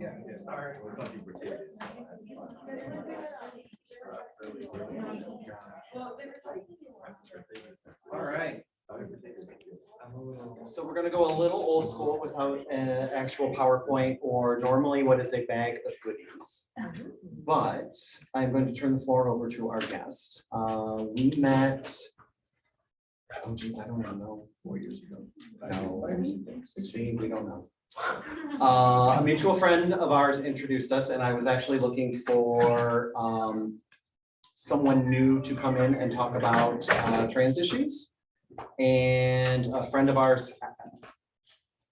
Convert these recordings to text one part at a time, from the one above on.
Yeah. All right. So we're going to go a little old school without an actual PowerPoint or normally what is a bag of goodies. But I'm going to turn the floor over to our guest. We met, oh geez, I don't even know, 4 years ago. no, 16, we don't know. A mutual friend of ours introduced us, and I was actually looking for someone new to come in and talk about trans issues. And a friend of ours,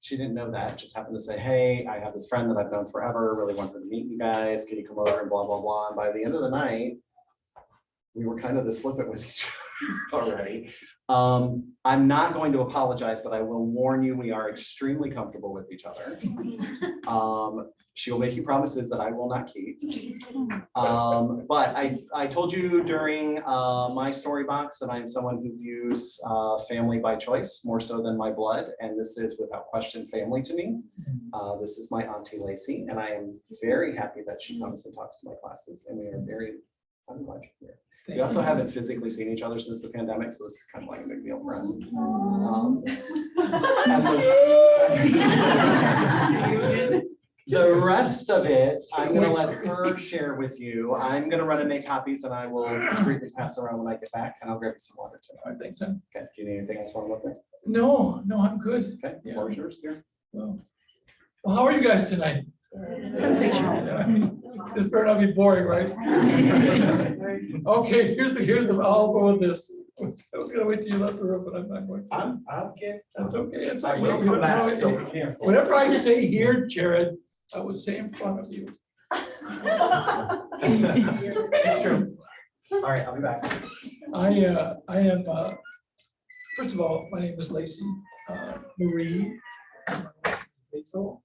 she didn't know that, just happened to say, hey, I have this friend that I've known forever, really wanted to meet you guys. Can you come over and blah, blah, blah. And by the end of the night, we were kind of this flippant with each other already. I'm not going to apologize, but I will warn you, we are extremely comfortable with each other. She will make you promises that I will not keep. But I told you during my story box that I'm someone who views family by choice more so than my blood. And this is without question family to me. This is my Auntie Lacey, and I am very happy that she comes and talks to my classes. And we are I'm glad you're here. We also haven't physically seen each other since the pandemic, so this is kind of like a big deal for us. The rest of it, I'm going to let her share with you. I'm going to run and make copies, and I will discreetly pass around when I get back, and I'll grab you some water too. All right, thanks, Sam. Okay. Do you need anything else while I'm up there? No, I'm good. Okay. The floor is yours, dear. Well, how are you guys tonight? Sensational. Yeah, I mean, this better not be boring, right? Okay, here's the. I'll go with this. I was gonna wait till you left the room, but I'm not going to. I'm okay. That's okay. It's I okay. will come back, so be careful. Whatever I say here, Jared, I would say in front of you. It's true. All right, I'll be back. I am. First of all, my name is Lacey Marie Basil.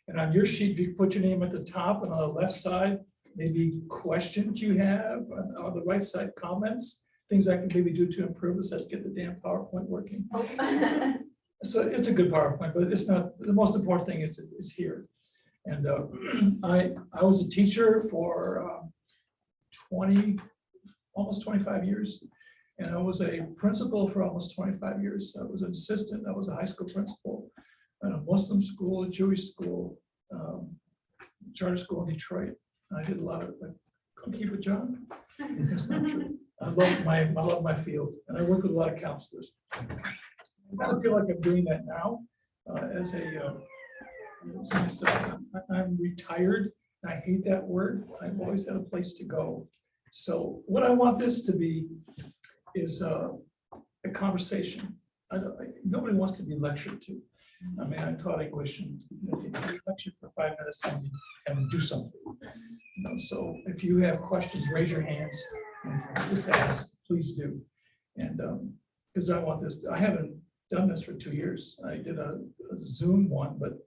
And on your sheet, if you put your name at the top and on the left side, maybe questions you have, and on the right side, comments, things I can maybe do to improve this, let's get the damn PowerPoint working. So it's a good PowerPoint, but it's not, the most important thing is here. And I was a teacher for almost 25 years. And I was a principal for almost 25 years. I was an assistant, I was a high school principal. A Muslim school, a Jewish school, charter school in Detroit. I did a lot of, I couldn't keep a job. That's not true. I love my field, and I work with a lot of counselors. I kind of feel like I'm doing that now I'm retired. And I hate that word. I've always had a place to go. So what I want this to be is a conversation. Nobody wants to be lectured to. I mean, I taught English and you lecture for 5 minutes and do something. So if you have questions, raise your hands and just ask, please do. And because I want this, I haven't done this for 2 years. I did a Zoom one, but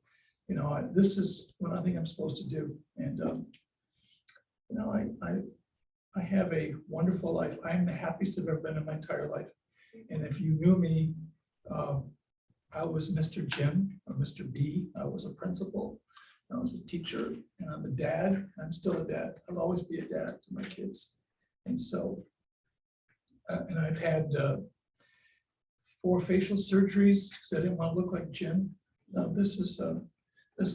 this is what I think I'm supposed to do. And I have a wonderful life. I'm the happiest I've ever been in my entire life. And if you knew me, I was Mr. Jim or Mr. B. I was a principal. I was a teacher, and I'm a dad. I'm still a dad. I'll always be a dad to my kids. And so, and I've had 4 facial surgeries because I didn't want to look like Jim. Now there's a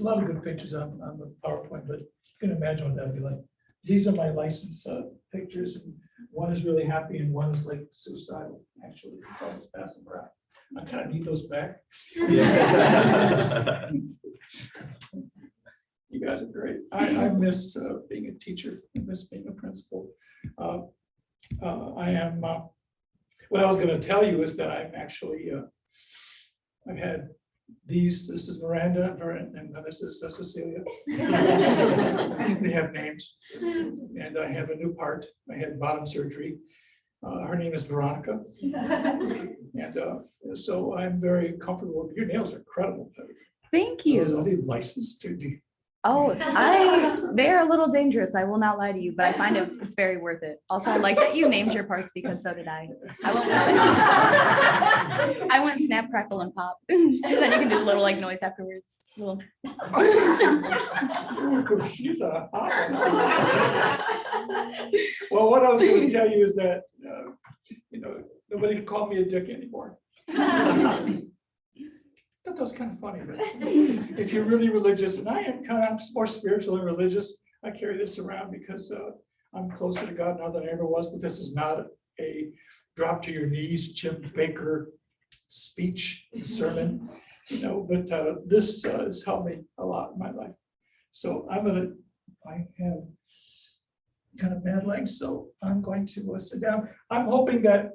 lot of good pictures on the PowerPoint, but you can imagine what that'd be like. These are my license pictures. And one is really happy, and one is like suicidal. Actually, it's always passing around. I kind of need those back. Yeah. You guys are great. I miss being a teacher. I miss being a principal. I am. What I was going to tell you is that I'm actually. I've had these. This is Miranda, and this is Cecilia. They have names, and I have a new part. I had bottom surgery. Her name is Veronica, and so I'm very comfortable. Your nails are incredible. Thank you. Are they licensed? Oh, they're a little dangerous. I will not lie to you, but I find it's very worth it. Also, I like that you named your parts because so did I. I went snap, crackle, and pop. Because then you can do a little like noise afterwards. Little. She's a hot one. Well, what I was going to tell you is that, nobody can call me a dick anymore. That was kind of funny, but if you're really religious, and I am kind of more spiritual and religious, I carry this around because I'm closer to God now than I ever was, but this is not a drop to your knees, Jim Baker speech, sermon, but this has helped me a lot in my life. So I have kind of bad legs, so I'm going to sit down. I'm hoping that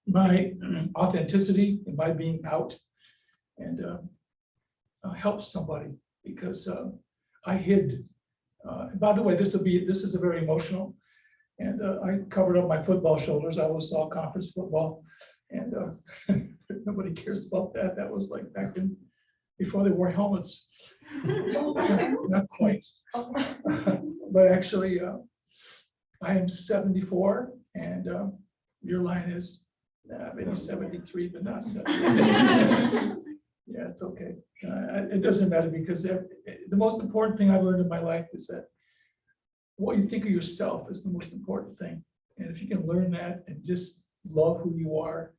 my authenticity and my being out and help somebody, because I hid. By the way, this is a very emotional, and I covered up my football shoulders. I always saw conference football, and nobody cares about that. That was like back in before they wore helmets. Not quite, but actually, I am 74, and your line is maybe 73, but not 70. Yeah, it's okay. It doesn't matter, because the most important thing I've learned in my life is that what you think of yourself is the most important thing. And if you can learn that and just love who you are,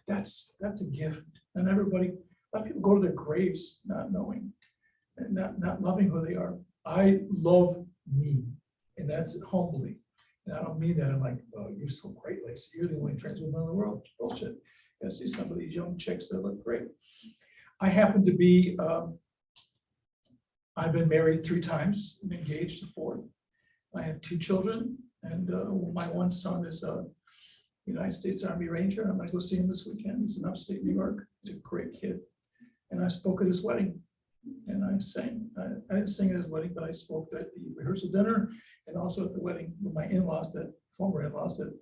that's a gift. And a lot of people go to their graves not knowing and not loving who they are. I love me, and that's humbly. And I don't mean that I'm like, oh, you're so great, Lacey. You're the only trans woman in the world. Bullshit. I see some of these young chicks that look great. I happen to be, I've been married 3 times and engaged a 4th. I have 2 children, and my one son is a United States Army Ranger. I'm gonna go see him this weekend. He's in upstate New York. He's a great kid. And I spoke at his wedding, and I sang. I didn't sing at his wedding, but I spoke at the rehearsal dinner and also at the wedding with my in-laws, former in-laws that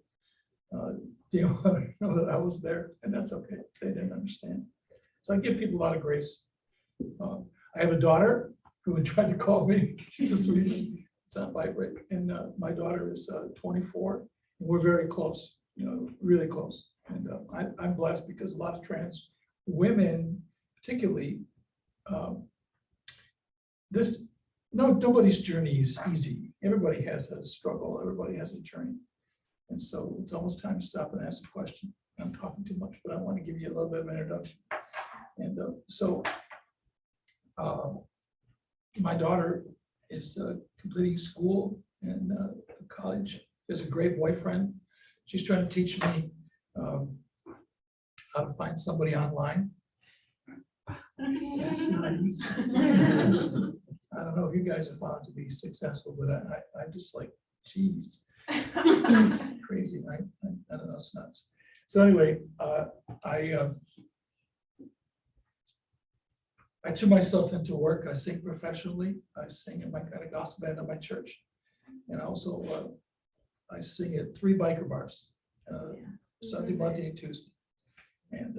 didn't want to know that I was there, and that's okay. They didn't understand. So I give people a lot of grace. I have a daughter who tried to call me. She's a sweetie. It's not vibrate. And my daughter is 24, and we're very close, really close. And I'm blessed because a lot of women, particularly, nobody's journey is easy. Everybody has a struggle. Everybody has a journey. And so it's almost time to stop and ask a question. I'm talking too much, but I want to give you a little bit of an introduction. And my daughter is completing school and college. She has a great boyfriend. She's trying to teach me how to find somebody online. That's not easy. I don't know if you guys have found it to be successful, but I'm just like, geez, crazy. I don't know, it's nuts. So anyway, I threw myself into work. I sing professionally. I sing in my kind of gospel band at my church. And also I sing at 3 biker bars, Sunday, Monday, and Tuesday. And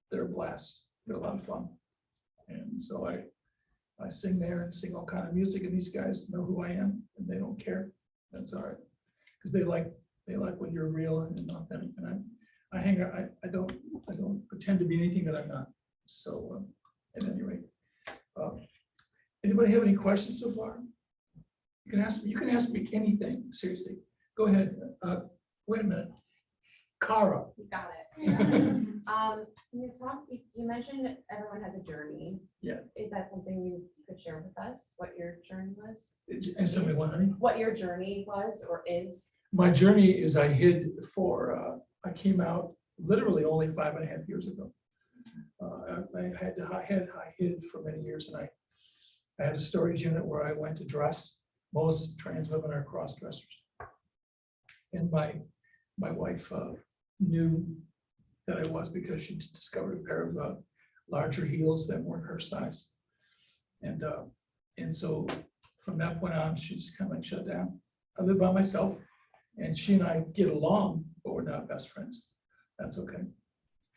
they're a blast. They're a lot of fun. And so I sing there and sing all kind of music, and these guys know who I am, and they don't care. That's all right. Because they like when you're real and authentic. And I hang out, I don't pretend to be anything that I'm not. So at any rate, anybody have any questions so far? You can ask me anything, seriously. Go ahead. Wait a minute. Cara. You got it. You mentioned that everyone has a journey. Yeah. Is that something you could share with us? What your journey was? And somebody what, honey? What your journey was or is? My journey is I hid I came out literally only 5.5 years ago. I hid for many years, and I had a storage unit where I went to dress. Most trans women are cross dressers. And my wife knew that I was because she discovered a pair of larger heels that weren't her size. And so from that point on, she just kind of like shut down. I live by myself, and she and I get along, but we're not best friends. That's okay.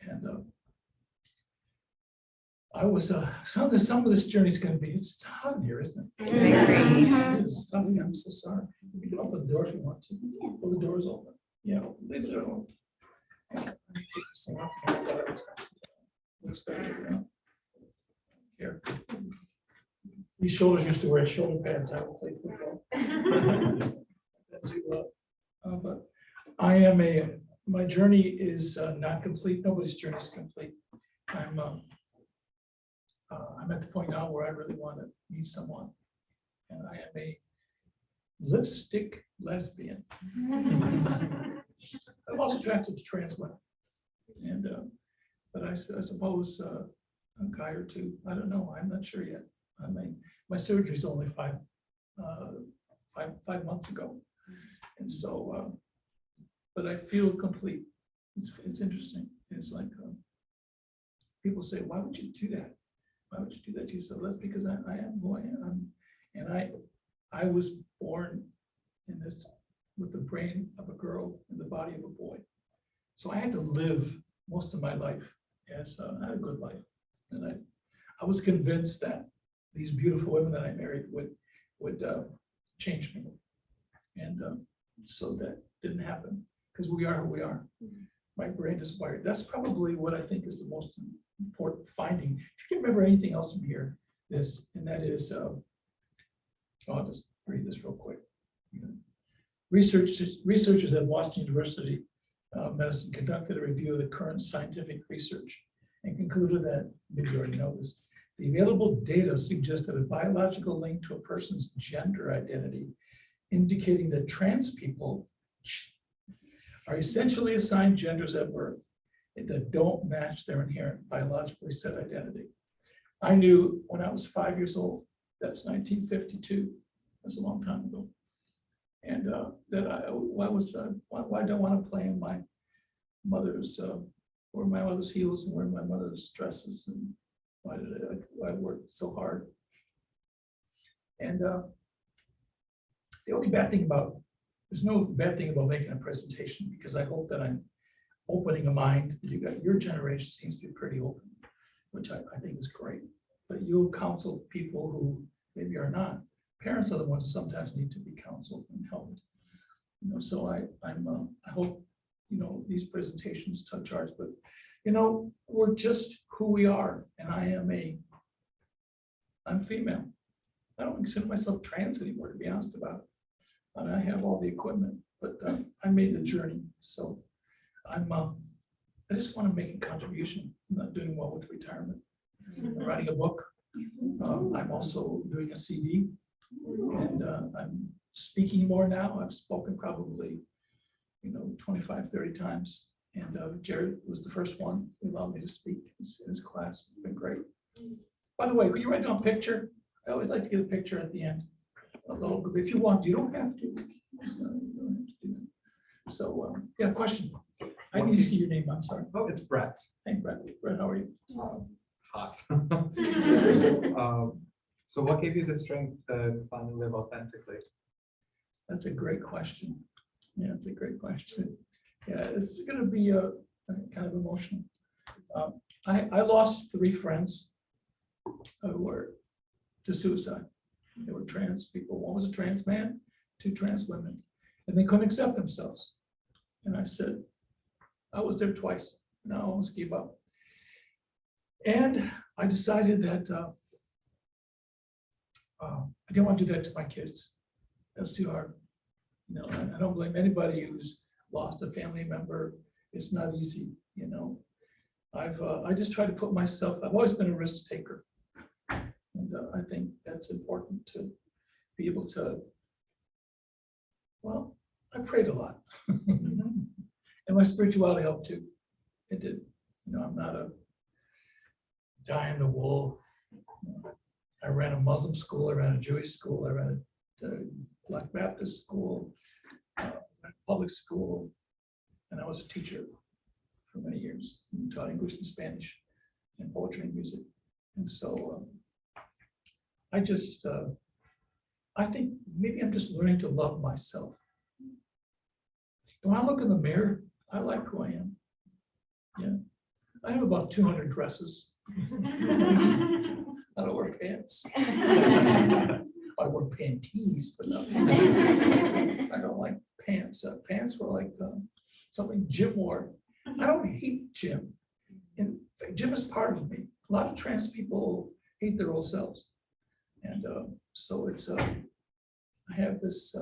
And I was, some of this journey is gonna be, it's hot in here, isn't it? Very. It's stunning. I'm so sorry. You can open the door if you want to. Pull the doors open. Yeah, leave it open. Looks better, yeah. Here. These shoulders used to wear shoulder pads. I would play football. But I am my journey is not complete. Nobody's journey is complete. I'm at the point now where I really want to meet someone. And I am a lipstick lesbian. I'm also attracted to trans women. And, but I suppose a guy or two, I don't know, I'm not sure yet. I mean, my surgery is only 5 months ago. And so, but I feel complete. It's interesting. It's like, people say, why would you do that? Why would you do that to yourself? That's because I am who I am. And I was born in this with the brain of a girl and the body of a boy. So I had to live most of my life as I had a good life. And I was convinced that these beautiful women that I married would change me. And so that didn't happen because we are who we are. My brain is wired. That's probably what I think is the most important finding. If you can remember anything else from here, and that is, I'll just read this real quick. Researchers at Boston University Medicine conducted a review of the current scientific research and concluded that, maybe you already know this, the available data suggests that a biological link to a person's gender identity, indicating that trans people are essentially assigned genders at birth that don't match their inherent biologically set identity. I knew when I was 5 years old, that's 1952, that's a long time ago, and that why don't I want to play in my mother's, wear my mother's heels and wear my mother's dresses, and why did I work so hard? And the only bad thing there's no bad thing about making a presentation, because I hope that I'm opening a mind. Your generation seems to be pretty open, which I think is great. But you'll counsel people who maybe are not. Parents are the ones who sometimes need to be counseled and helped. So I hope these presentations touch ours. But we're just who we are, and I'm female. I don't consider myself trans anymore, to be honest about it. And I have all the equipment, but I made the journey. So I just want to make a contribution. I'm not doing well with retirement. I'm writing a book. I'm also doing a CD, and I'm speaking more now. I've spoken probably 25, 30 times. And Jared was the first one who allowed me to speak in his class. It's been great. By the way, could you write down a picture? I always like to get a picture at the end. If you want, you don't have to. You don't have to do that. So, yeah, question. I need to see your name. I'm sorry. Oh, it's Brett. Hey, Brett. Brett, how are you? Hot. So what gave you the strength to finally live authentically? That's a great question. Yeah, it's a great question. Yeah, this is going to be a kind of emotional. I lost 3 friends who were to suicide. They were trans people. One was a trans man, 2 trans women, and they couldn't accept themselves. And I said, I was there twice, and I almost gave up. And I decided that I didn't want to do that to my kids. That's too hard. I don't blame anybody who's lost a family member. It's not easy. I just try to put myself. I've always been a risk taker. And I think that's important to be able to, well, I prayed a lot. And my spirituality helped too. It did. I'm not a die in the wool. I ran a Muslim school, I ran a Jewish school, I ran a Black Baptist school, public school, and I was a teacher for many years. I taught English and Spanish and poetry and music. And so I think maybe I'm just learning to love myself. When I look in the mirror, I like who I am. Yeah. I have about 200 dresses. I don't wear pants. I wear panties, but no. I don't like pants. Pants were like something Jim wore. I don't hate Jim. In fact, Jim is part of me. A lot of trans people hate their old selves. And so it's, I have this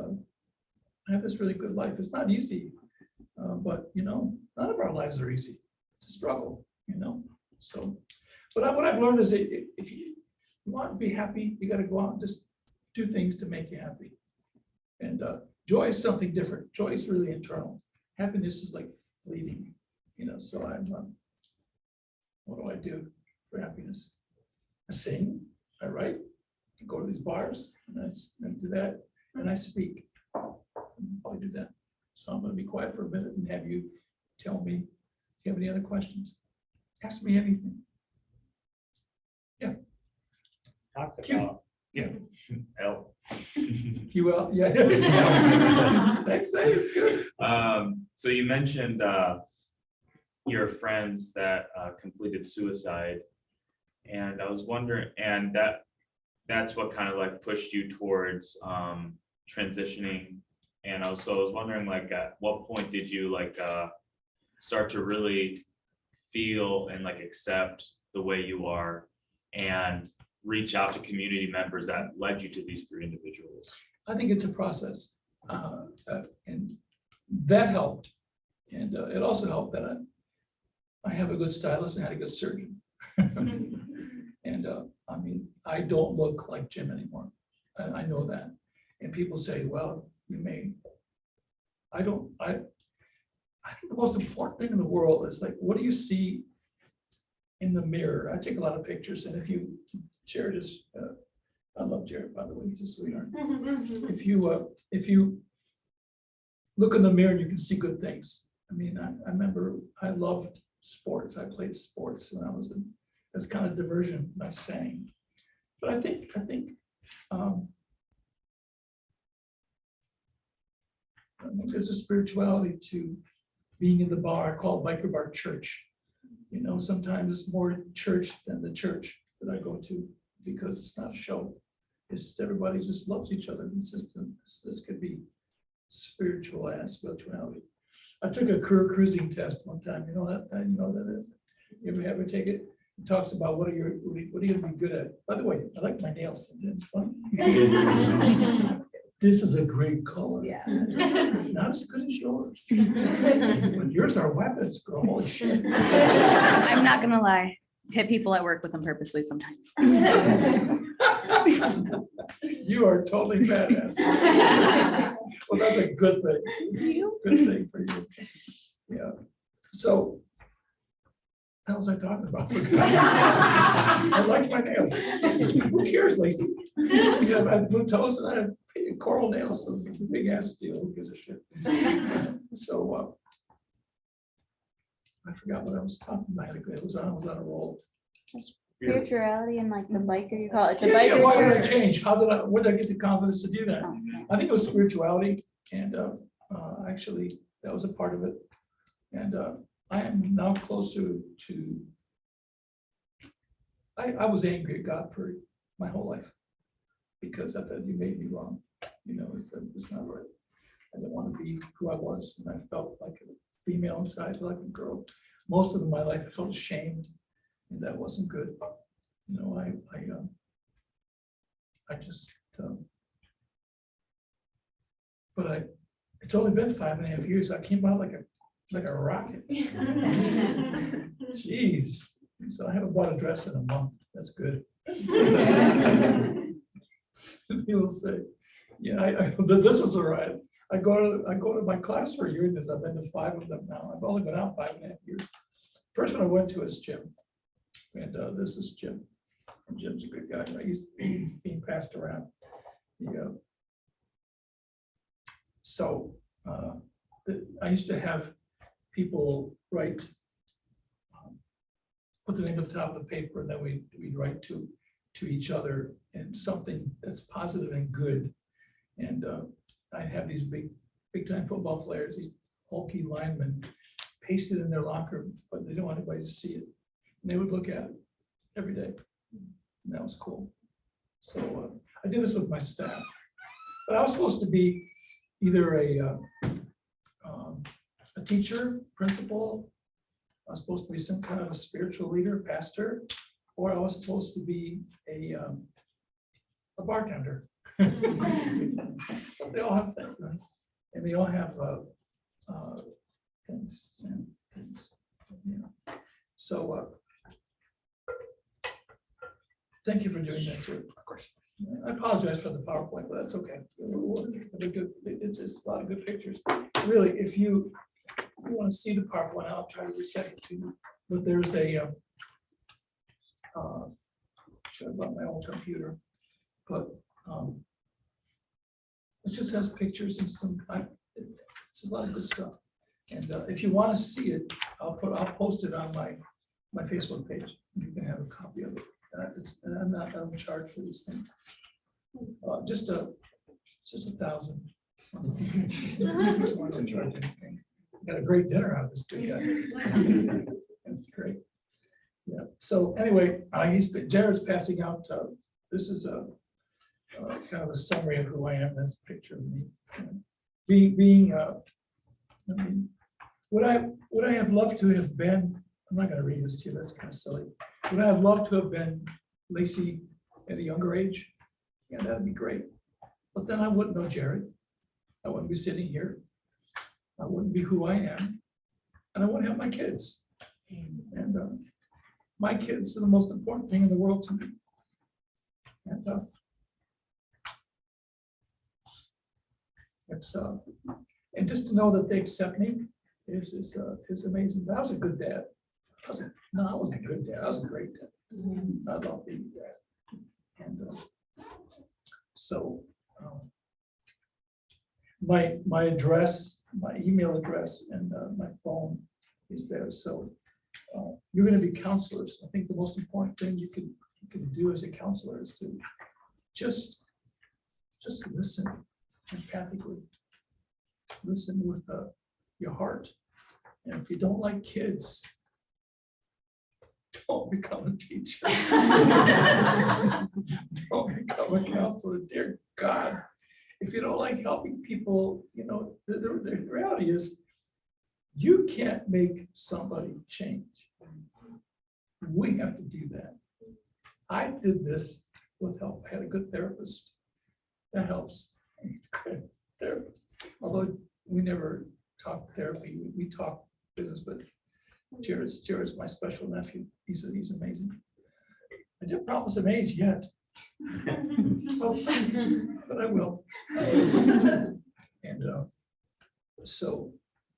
really good life. It's not easy, but you know, none of our lives are easy. It's a struggle, you know? So, but what I've learned is that if you want to be happy, you got to go out and just do things to make you happy. And joy is something different. Joy is really internal. Happiness is like fleeting, you know? So I'm, what do I do for happiness? I sing, I write, I go to these bars, and I do that, and I speak. I do that. So I'm going to be quiet for a minute and have you tell me, do you have any other questions? Ask me anything. Talked Cute. about, yeah, L. QL, yeah. Next say it's good. So you mentioned your friends that completed suicide, and I was wondering, and that's what kind of like pushed you towards transitioning. And also I was wondering, like, at what point did you like start to really feel and like accept the way you are and reach out to community members that led you to these three individuals? I think it's a process, and that helped. And it also helped that I have a good stylist and I had a good surgeon. And I mean, I don't look like Jim anymore. I know that. And people say, well, you may. I think the most important thing in the world is like, what do you see in the mirror? I take a lot of pictures, and if you, Jared is, I love Jared, by the way, he's a sweetheart. If you look in the mirror and you can see good things. I mean, I remember I loved sports. I played sports when I was in, as kind of diversion. I sang, but I think there's a spirituality to being in the bar. I call it biker bar church. You know, sometimes it's more church than the church that I go to, because it's not a show. It's just everybody just loves each other. It's just this could be spirituality. I took a cruising test one time. You know that is. You ever take it? It talks about what are you gonna be good at. By the way, I like my nails. It's funny. This is a great color. Yeah. Not as good as yours. But yours are weapons, girl. Holy shit. I'm not gonna lie, hit people at work with them purposely sometimes. You are totally badass. Well, that's a good thing. Good thing for you. Yeah. So, what was I talking about? I like my nails. Who cares, Lacey? You know, I have blue toes and I have coral nails, so it's a big ass deal. Who gives a shit? So, I forgot what I was talking about. It was on a roll. Spirituality and like the biker, you call it the Yeah, why did I biker. change? Where did I get the confidence to do that? I think it was spirituality, and actually, that was a part of it. And I am now closer to. I was angry at God for my whole life because I thought you made me wrong. You know, it's not right. I didn't want to be who I was, and I felt like a female inside, like a girl. Most of my life, I felt ashamed, and that wasn't good. You know, I just. But it's only been 5.5 years. I came out like a rocket. Jeez. So I haven't bought a dress in a month. That's good. People say, yeah, this is all right. I go to my class reunions. I've been to 5 of them now. I've only been out 5.5 years. First one I went to is Jim. And this is Jim. And Jim's a good guy. He's being passed around. So I used to have people write, put the name at the top of the paper, and then we'd write to each other and something that's positive and good. And I have these big time football players, these bulky linemen, pasted in their locker, but they don't want anybody to see it. And they would look at it. every day. And that was cool. So I did this with my staff. But I was supposed to be either a teacher, principal. I was supposed to be some kind of a spiritual leader, pastor, or I was supposed to be a bartender. But they all have things, right? And they all have things and things. So thank you for doing that too. Of course. I apologize for the PowerPoint, but that's okay. It's a lot of good pictures. Really, if you want to see the PowerPoint, I'll try to resend it to you. But there's a should have brought my old computer, but it just has pictures and some. It's a lot of good stuff. And if you want to see it, I'll post it on my Facebook page. You can have a copy of it. And I'm not in charge for these things. Just 1,000. Got a great dinner out of this big guy. That's great. Yeah. So anyway, Jared's passing out. This is a kind of a summary of who I am. That's a picture of me. Being I mean, would I have loved to have been? I'm not going to read this to you. That's kind of silly. Would I have loved to have been Lacey at a younger age? Yeah, that'd be great. But then I wouldn't know Jared. I wouldn't be sitting here. I wouldn't be who I am. And I wouldn't have my kids. And my kids are the most important thing in the world to me. And it's and just to know that they accept me is amazing. I was a good dad. I wasn't a good dad. I was a great dad. I love being a dad. And so my address, my email address, and my phone is there. So you're going to be counselors. I think the most important thing you can do as a counselor is to just listen empathically. Listen with your heart. And if you don't like kids, don't become a teacher. Don't become a counselor. Dear God, if you don't like helping people, the reality is you can't make somebody change. We have to do that. I did this with help. I had a good therapist. That helps. He's a good therapist. Although we never talk therapy, we talk business, but Jared's my special nephew. He's amazing. I didn't promise him age yet. But I will. And so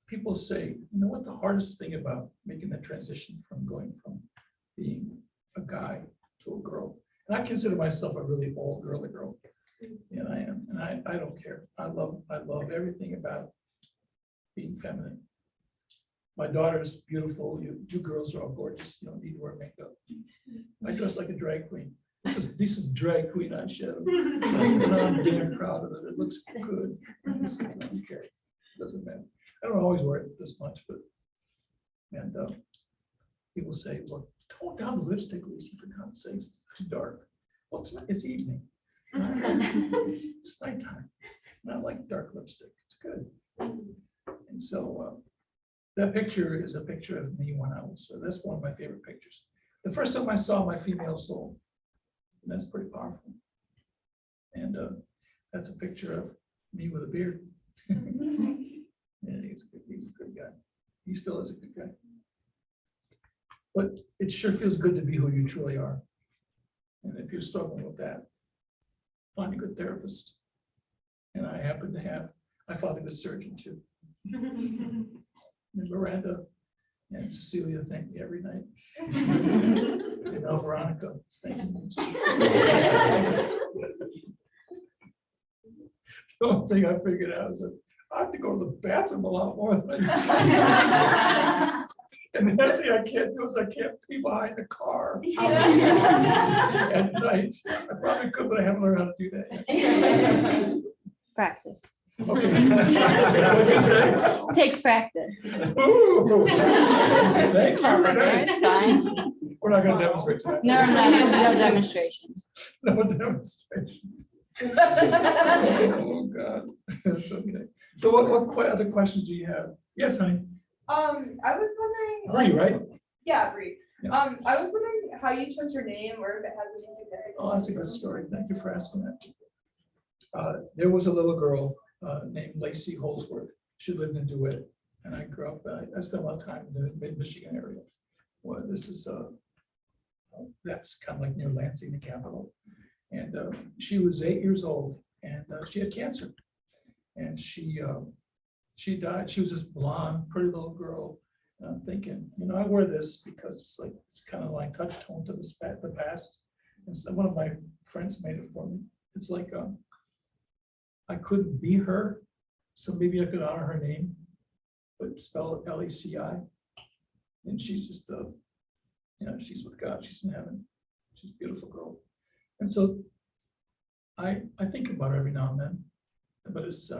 people say, what the hardest thing about making that transition from going from being a guy to a girl? And I consider myself a really old girly girl. And I am, and I don't care. I love everything about being feminine. My daughter's beautiful. You girls are all gorgeous. You don't need to wear makeup. I dress like a drag queen. This is drag queen eyeshadow. And I'm damn proud of it. It looks good. I don't care. It doesn't matter. I don't always wear it this much, but and people say, "Well, tone down the lipstick, Lucy, for God's sakes. It's dark." Well, it's not. It's evening. It's nighttime. And I like dark lipstick. It's good. And so that picture is a picture of me when I was. So that's one of my favorite pictures. The first time I saw my female soul. And that's pretty powerful. And that's a picture of me with a beard. Yeah, he's a good guy. He still is a good guy. But it sure feels good to be who you truly are. And if you're struggling with that, find a good therapist. And I found a good surgeon too. And Miranda and Cecilia thank me every night. And now Veronica is thanking me too. The only thing I figured out is that I have to go to the bathroom a lot more than I used to. And the other thing I can't do is I can't pee behind the car at night. I probably could, but I haven't learned how to do that yet. Practice. Okay. What'd you say? Takes practice. Ooh. Thank you. It's fine. We're not gonna demonstrate tonight. No, no demonstration. No demonstrations. Oh, God. That's okay. So what other questions do you have? Yes, honey. I was wondering. Bree, right? Yeah, Bree. Yeah. I was wondering how you chose your name or if it has any significance. Oh, that's a good story. Thank you for asking that. There was a little girl named Lacey Holsworth. She lived in DeWitt, and I grew up, I spent a lot of time in the mid-Michigan area. Well, this is, that's kind of like near Lansing, the capital. And she was 8 years old, and she had cancer. And she died. She was this blonde, pretty little girl. And I'm thinking, you know, I wear this because it's like, it's kind of like touchstone to the past. And so one of my friends made it for me. It's like, I couldn't be her, so maybe I could honor her name, but spell it L-E-C-I. And she's just, you know, she's with God. She's in heaven. She's a beautiful girl. And so I think about her every now and then, but it's,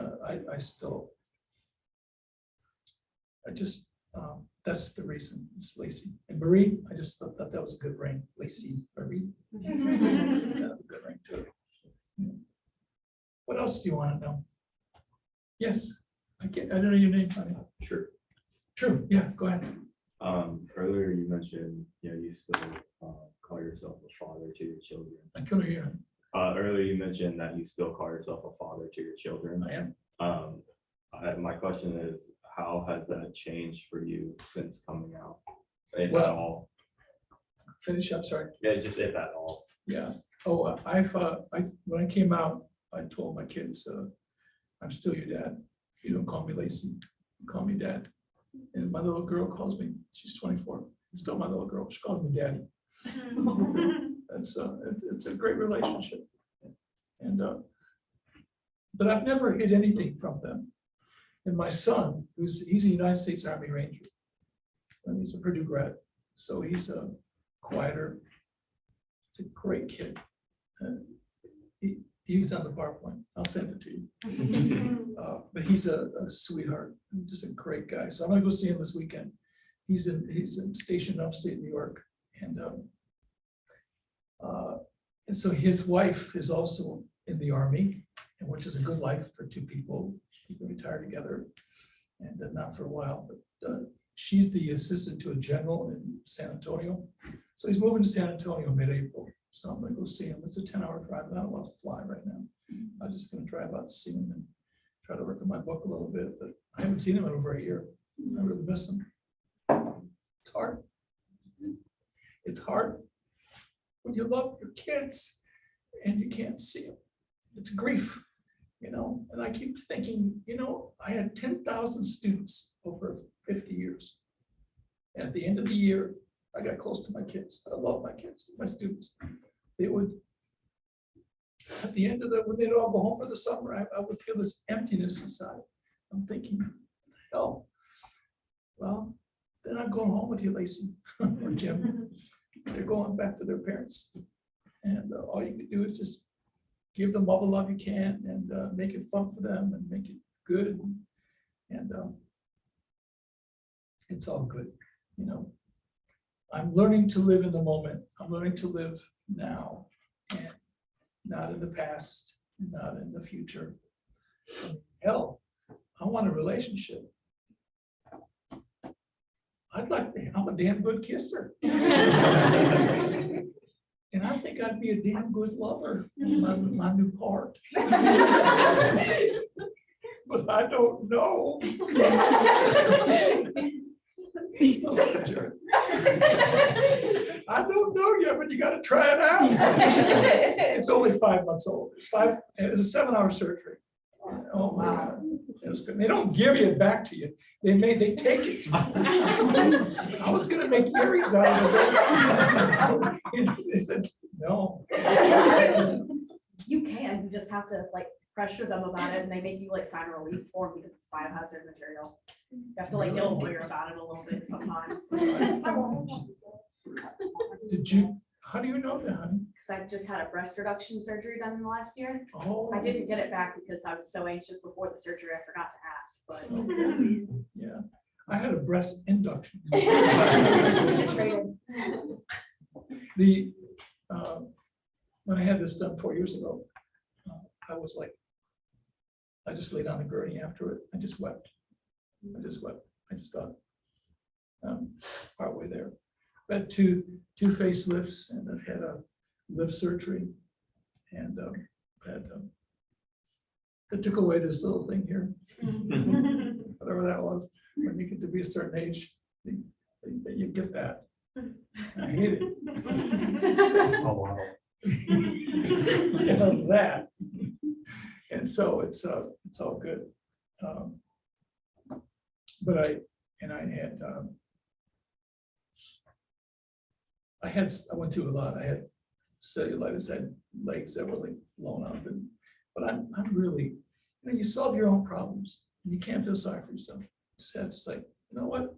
that's the reason. It's Lacey. And Marie, I just thought that was a good ring. Lacey, Marie. Kind of a good ring too. Yeah. What else do you want to know? Yes, I don't know your name, honey. Sure. True, yeah, go ahead. Earlier you mentioned, you still call yourself a father to your children. I couldn't hear. Earlier you mentioned that you still call yourself a father to your children. I am. My question is, how has that changed for you since coming out? If at Well- all? Finish up, sorry. Yeah, just if at all. Yeah. Oh, when I came out, I told my kids, I'm still your dad. You don't call me Lacey, call me dad. And my little girl calls me, she's 24, still my little girl, she calls me daddy. It's a great relationship. And, but I've never hid anything from them. And my son, he's a United States Army Ranger. And he's a Purdue grad, so he's a quieter. It's a great kid. He's on the PowerPoint. I'll send it to you. But he's a sweetheart, just a great guy. So I'm gonna go see him this weekend. He's stationed upstate New York, and so his wife is also in the Army, and which is a good life for two people. You can retire together, and not for a while. But she's the assistant to a general in San Antonio. So he's moving to San Antonio mid-April. So I'm gonna go see him. It's a 10-hour drive. I don't want to fly right now. I'm just gonna drive out to see him and try to work on my book a little bit, but I haven't seen him in over a year. I really miss him. It's hard. It's hard when you love your kids and you can't see them. It's grief, you know, and I keep thinking, you know, I had 10,000 students over 50 years. And at the end of the year, I got close to my kids. I love my kids, my students. They would, at the end of when they'd all go home for the summer, I would feel this emptiness inside. I'm thinking, hell, well, they're not going home with you, Lacey or Jim. They're going back to their parents. And all you can do is just give them all the love you can and make it fun for them and make it good. And it's all good, you know. I'm learning to live in the moment. I'm learning to live now and not in the past, not in the future. Hell, I want a relationship. I'm a damn good kisser. And I think I'd be a damn good lover with my new part. But I don't know. I don't know yet, but you got to try it out. It's only 5 months old. It's a 7-hour surgery. Oh my God. It was good. They don't give it back to you. They take it. I was gonna make earrings out of it. They said, no. You can, you just have to like pressure them about it and they make you like sign a release form because it's biohazard material. You have to like get a lawyer about it a little bit sometimes. How do you know that, honey? Because I just had a breast reduction surgery done in the last year. Oh. I didn't get it back because I was so anxious before the surgery, I forgot to ask, but. Yeah, I had a breast induction. The, when I had this done 4 years ago, I was like, I just laid on the gurney after it. I just wept. I just wept. I just thought, partway there. I had two facelifts, and I've had a lip surgery, and it took away this little thing here, whatever that was. When you get to be a certain age, you get that. I hate it. Oh, wow. I love that. And so it's all good. But I went through a lot. I had cellulitis, I had legs that were like blown up, but I'm really, you solve your own problems, and you can't feel sorry for yourself. You just have to say, you know what?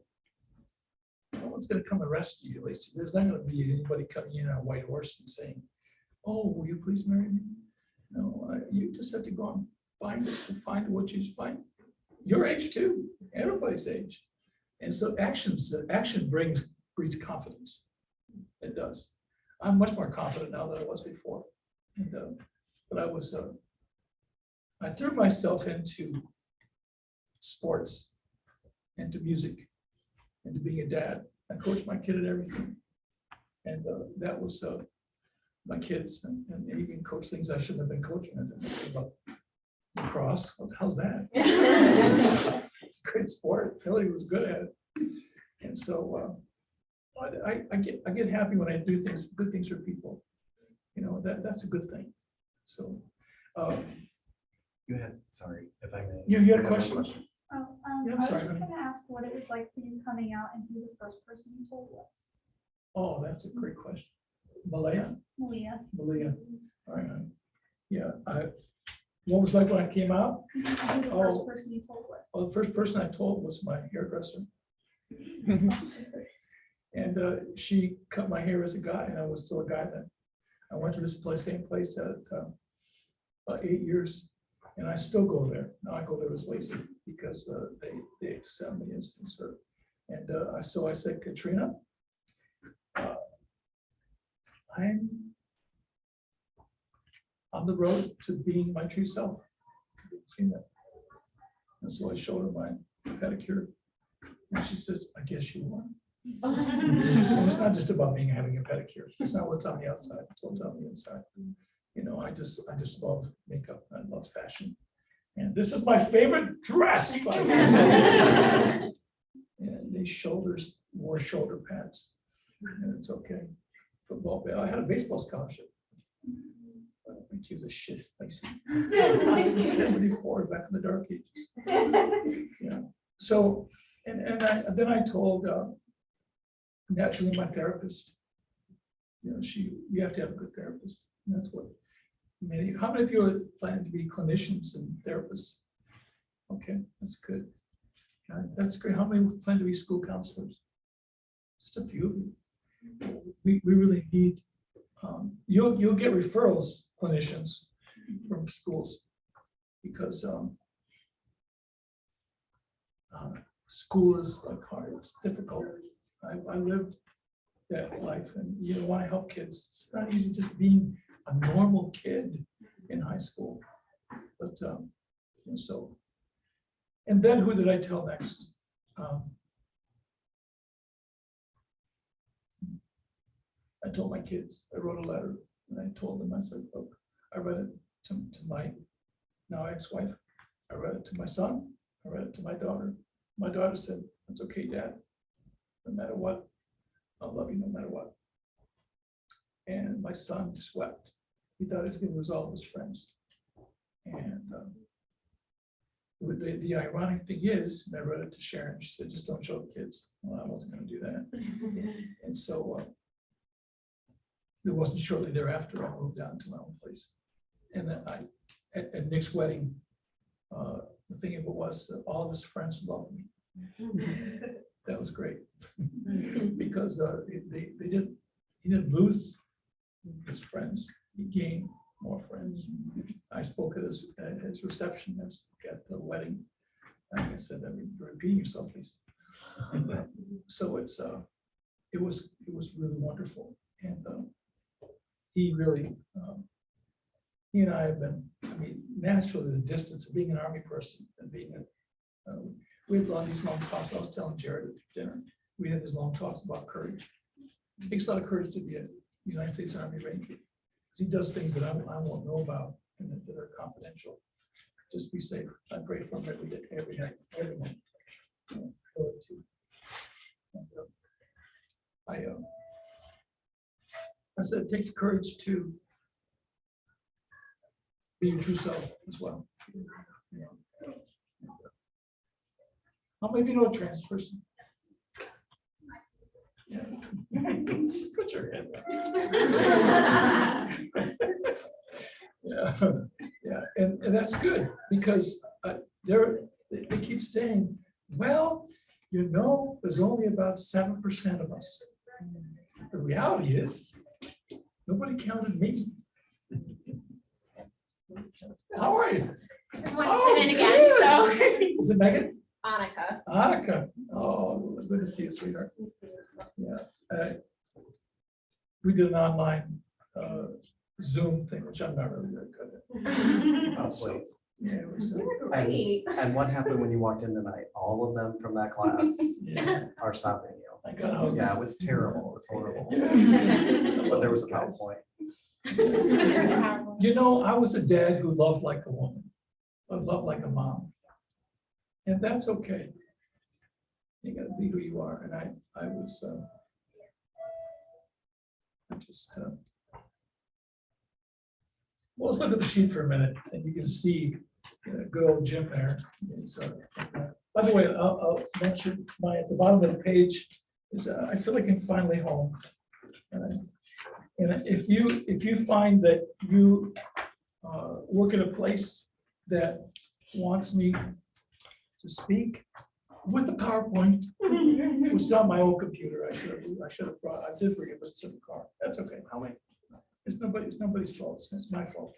No one's gonna come and rescue you, Lacey. There's not gonna be anybody coming in on a white horse and saying, oh, will you please marry me? No, you just have to go and find what you find. Your age too, everybody's age. And so action breeds confidence. It does. I'm much more confident now than I was before. And, but I threw myself into sports, into music, into being a dad. I coached my kid at everything. And that was my kids, and even coach things I shouldn't have been coaching. I didn't know about lacrosse. What the hell's that? It's a great sport. Billy was good at it. And so I get happy when I do good things for people. You know, that's a good thing. So You had, sorry, if I may. you had a question? Oh, Yeah, I I'm was sorry, just honey. gonna ask what it was like for you coming out and who the first person you told was. Oh, that's a great question. Malaya. Malia. All right. Yeah. What was it like when I came out? Who the Oh. first person you told was. Well, the first person I told was my hairdresser. And she cut my hair as a guy, and I was still a guy then. I went to this same place at about 8 years, and I still go there. Now I go there as Lacey because they accept me as her. And so I said, Katrina, I'm on the road to being my true self. Katrina. And so I showed her my pedicure, and she says, I guess you are. And it's not just about having a pedicure. It's not what's on the outside. It's what's on the inside. You know, I just love makeup. I love fashion. And this is my favorite dress, by the way. And these shoulders wore shoulder pads. And it's okay. Football. I had a baseball scholarship. I think he was a shit. I see. 74 back in the dark ages. Yeah. So, and then I told naturally my therapist, you know, you have to have a good therapist. And that's what how many of you are planning to be clinicians and therapists? Okay, that's good. That's great. How many plan to be school counselors? Just a few of you. We really need, you'll get referrals, clinicians from schools, because school is like hard, it's difficult. I lived that life, and you don't want to help kids. It's not easy just being a normal kid in high school. But so, and then who did I tell next? I told my kids. I wrote a letter, and I told them. I said, look, I read it to my now ex-wife. I read it to my son. I read it to my daughter. My daughter said, "That's okay, Dad. No matter what, I'll love you no matter what." And my son just wept. He thought he was going to lose all his friends. And the ironic thing is, and I read it to Sharon, she said, just don't show the kids. Well, I wasn't going to do that. And so it wasn't shortly thereafter I moved down to my own place. And then at Nick's wedding, the thing of it was all of his friends loved me. That was great. Because he didn't lose his friends, he gained more friends. I spoke at his reception, I spoke at the wedding. Like I said, you're repeating yourself, please. So it was really wonderful. And he really, he and I have been, I mean, naturally, the distance of being an Army person and being a, we had a lot of these long talks. I was telling Jared at dinner, we had these long talks about courage. It takes a lot of courage to be a United States Army Ranger. Because he does things that I won't know about and that are confidential. Just be safe. I pray for him every day, every night, every night. I said, it takes courage to be your true self as well. You know. How many of you know a trans person? Yeah. Just put your hand up. Yeah, yeah, and that's good because they keep saying, well, you know, there's only about 7% of us. The reality is, nobody counted me. How are you? Everyone's sitting again, so. Is it Megan? Annika. Annika. Oh, good to see you, sweetheart. Yeah. We did an online Zoom thing, which I'm not really very good at. Oh, please. Yeah, it was, Great. And what happened when you walked in tonight? All of them from that class yeah, are stopping you. I got hugs. Yeah, it was terrible. It was horrible. Yeah. But there was a PowerPoint. You know, I was a dad who loved like a woman, but loved like a mom. And that's okay. You gotta be who you are. And I was, I just, well, let's look at the sheet for a minute and you can see good old Jim there. By the way, I'll mention at the bottom of the page is I feel like I'm finally home. And if you find that you work at a place that wants me to speak with the PowerPoint, which is on my old computer, I should have brought. I did bring it, but it's in the car. That's okay. How many? It's nobody's fault. It's my fault.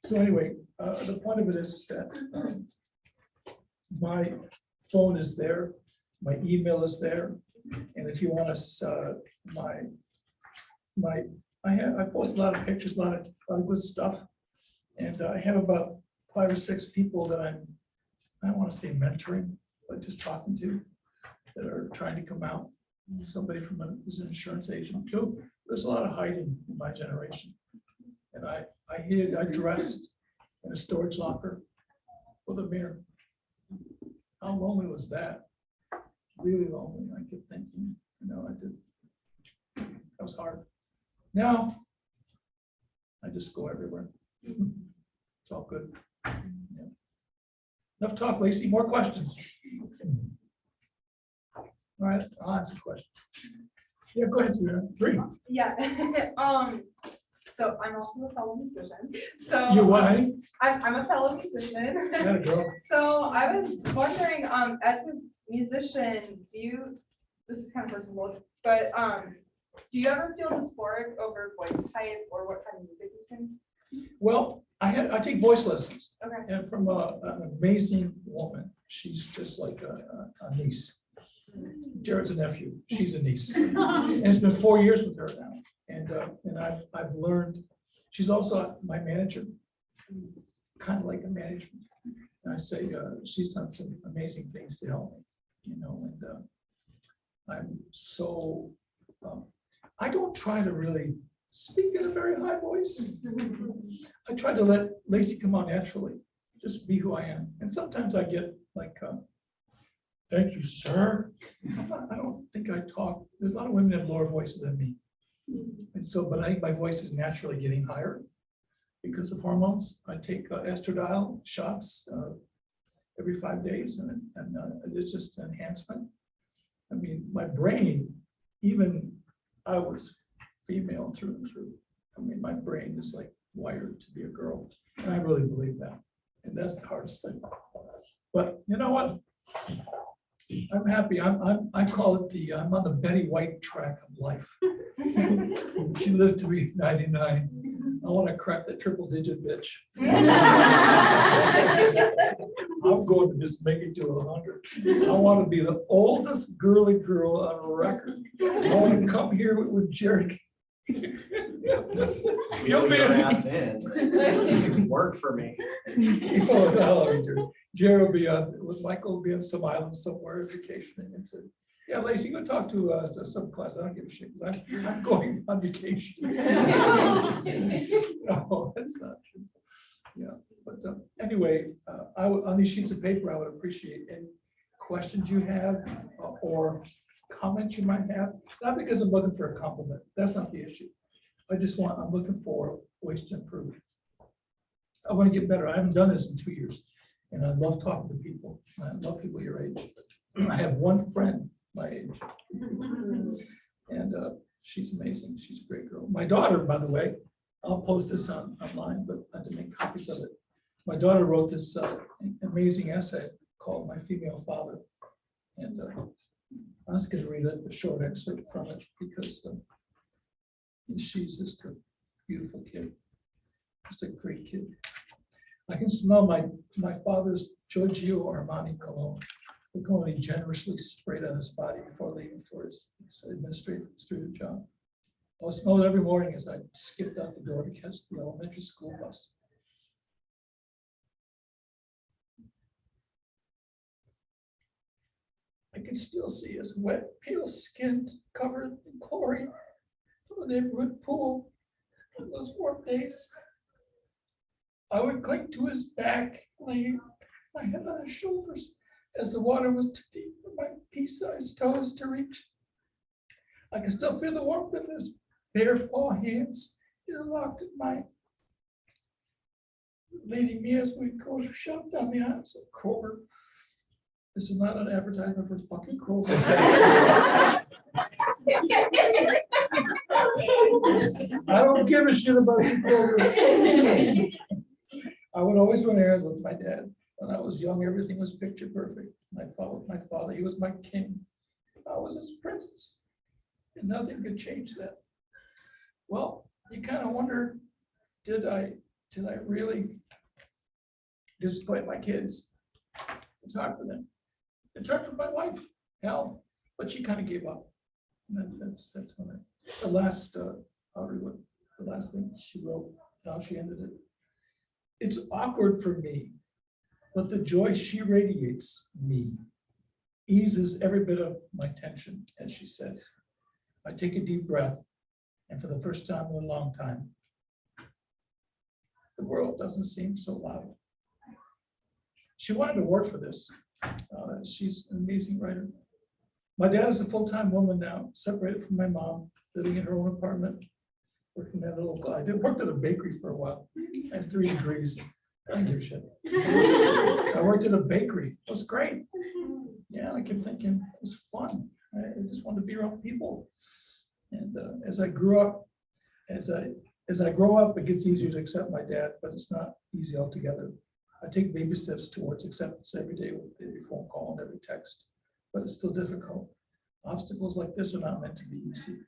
So anyway, the point of it is that my phone is there, my email is there, and if you want us, I post a lot of pictures, a lot of good stuff, and I have about 5 or 6 people that I don't want to say mentoring, but just talking to that are trying to come out. Somebody who's an insurance agent too. There's a lot of hiding in my generation, and I dressed in a storage locker with a mirror. How lonely was that? Really lonely. I kept thinking, I did. That was hard. Now, I just go everywhere. It's all good. Yeah. Enough talk, Lacey. More questions. All right, I'll answer the question. Yeah, go ahead, sweetheart. 3. Yeah. So I'm also a fellow musician. So You what, honey? I'm a fellow musician. Yeah, girl. So I was wondering, as a musician, this is kind of personal, but do you ever feel dysphoric over voice type or what kind of music you sing? Well, I take voice lessons, Okay. and from an amazing woman. She's just like a niece. Jared's a nephew. She's a niece, and it's been 4 years with her now. And I've learned. She's also my manager, kind of like a management. And I say she's done some amazing things to help me, And I'm so. I don't try to really speak in a very high voice. I try to let Lacey come out naturally, just be who I am. And sometimes I get like, thank you, sir. I don't think I talk. There's a lot of women that have lower voices than me. And so, but I think my voice is naturally getting higher because of hormones. I take estradiol shots every 5 days, and it's just an enhancement. I mean, my brain, even I was female through and through. I mean, my brain is like wired to be a girl, and I really believe that. And that's the hardest thing. But you know what? I'm happy. I call it I'm on the Betty White track of life. She lived to be 99. I want to crack that triple-digit bitch. I'm going to just make it to 100. I want to be the oldest girly girl on record. I want to come here with Jared You'll be Your in. ass in. Work for me. Oh, no, Jared will be on, with Michael will be on some island somewhere vacationing and said, yeah, Lacey, go talk to some class. I don't give a shit, 'cause I'm going on vacation. No, that's not true. Yeah, but anyway, on these sheets of paper, I would appreciate any questions you have or comments you might have, not because I'm looking for a compliment. That's not the issue. I'm looking for ways to improve. I want to get better. I haven't done this in 2 years, and I love talking to people. I love people your age. I have one friend my age, and she's amazing. She's a great girl. My daughter, by the way, I'll post this online, but I didn't make copies of it. My daughter wrote this amazing essay called "My Female Father," and I was going to read a short excerpt from it because she's just a beautiful kid, just a great kid. I can smell my father's Giorgio Armani cologne. The cologne he generously sprayed on his body before leaving for his administrative job. I smell it every morning as I skipped out the door to catch the elementary school bus. I can still see his wet, pale skin covered in chlorine from the neighborhood pool on those warm days. I would cling to his back, laying my head on his shoulders as the water was too deep for my pea-sized toes to reach. I can still feel the warmth of his bare paw hands interlocked in mine, leading me as we grocery shop down the aisles of Kroger. This is not an advertisement for fucking Kroger. I don't give a shit about you, Kroger. I would always run errands with my dad. When I was young, everything was picture perfect. I followed my father. He was my king. I was his princess. And nothing could change that. Well, you kind of wonder, did I really disappoint my kids? It's hard for them. It's hard for my wife, hell, but she kind of gave up. And that's when the last thing she wrote, how she ended it. It's awkward for me, but the joy she radiates me eases every bit of my tension, as she says. I take a deep breath, and for the first time in a long time, the world doesn't seem so loud. She wanted to work for this. She's an amazing writer. My dad is a full-time woman now, separated from my mom, living in her own apartment, working at a local. I worked at a bakery for a while. I have 3 degrees. I don't give a shit. I worked at a bakery. It was great. Yeah, I kept thinking it was fun. I just wanted to be around people. And as I grew up, as I grow up, it gets easier to accept my dad, but it's not easy altogether. I take baby steps towards acceptance every day with every phone call and every text, but it's still difficult. Obstacles like this are not meant to be easy,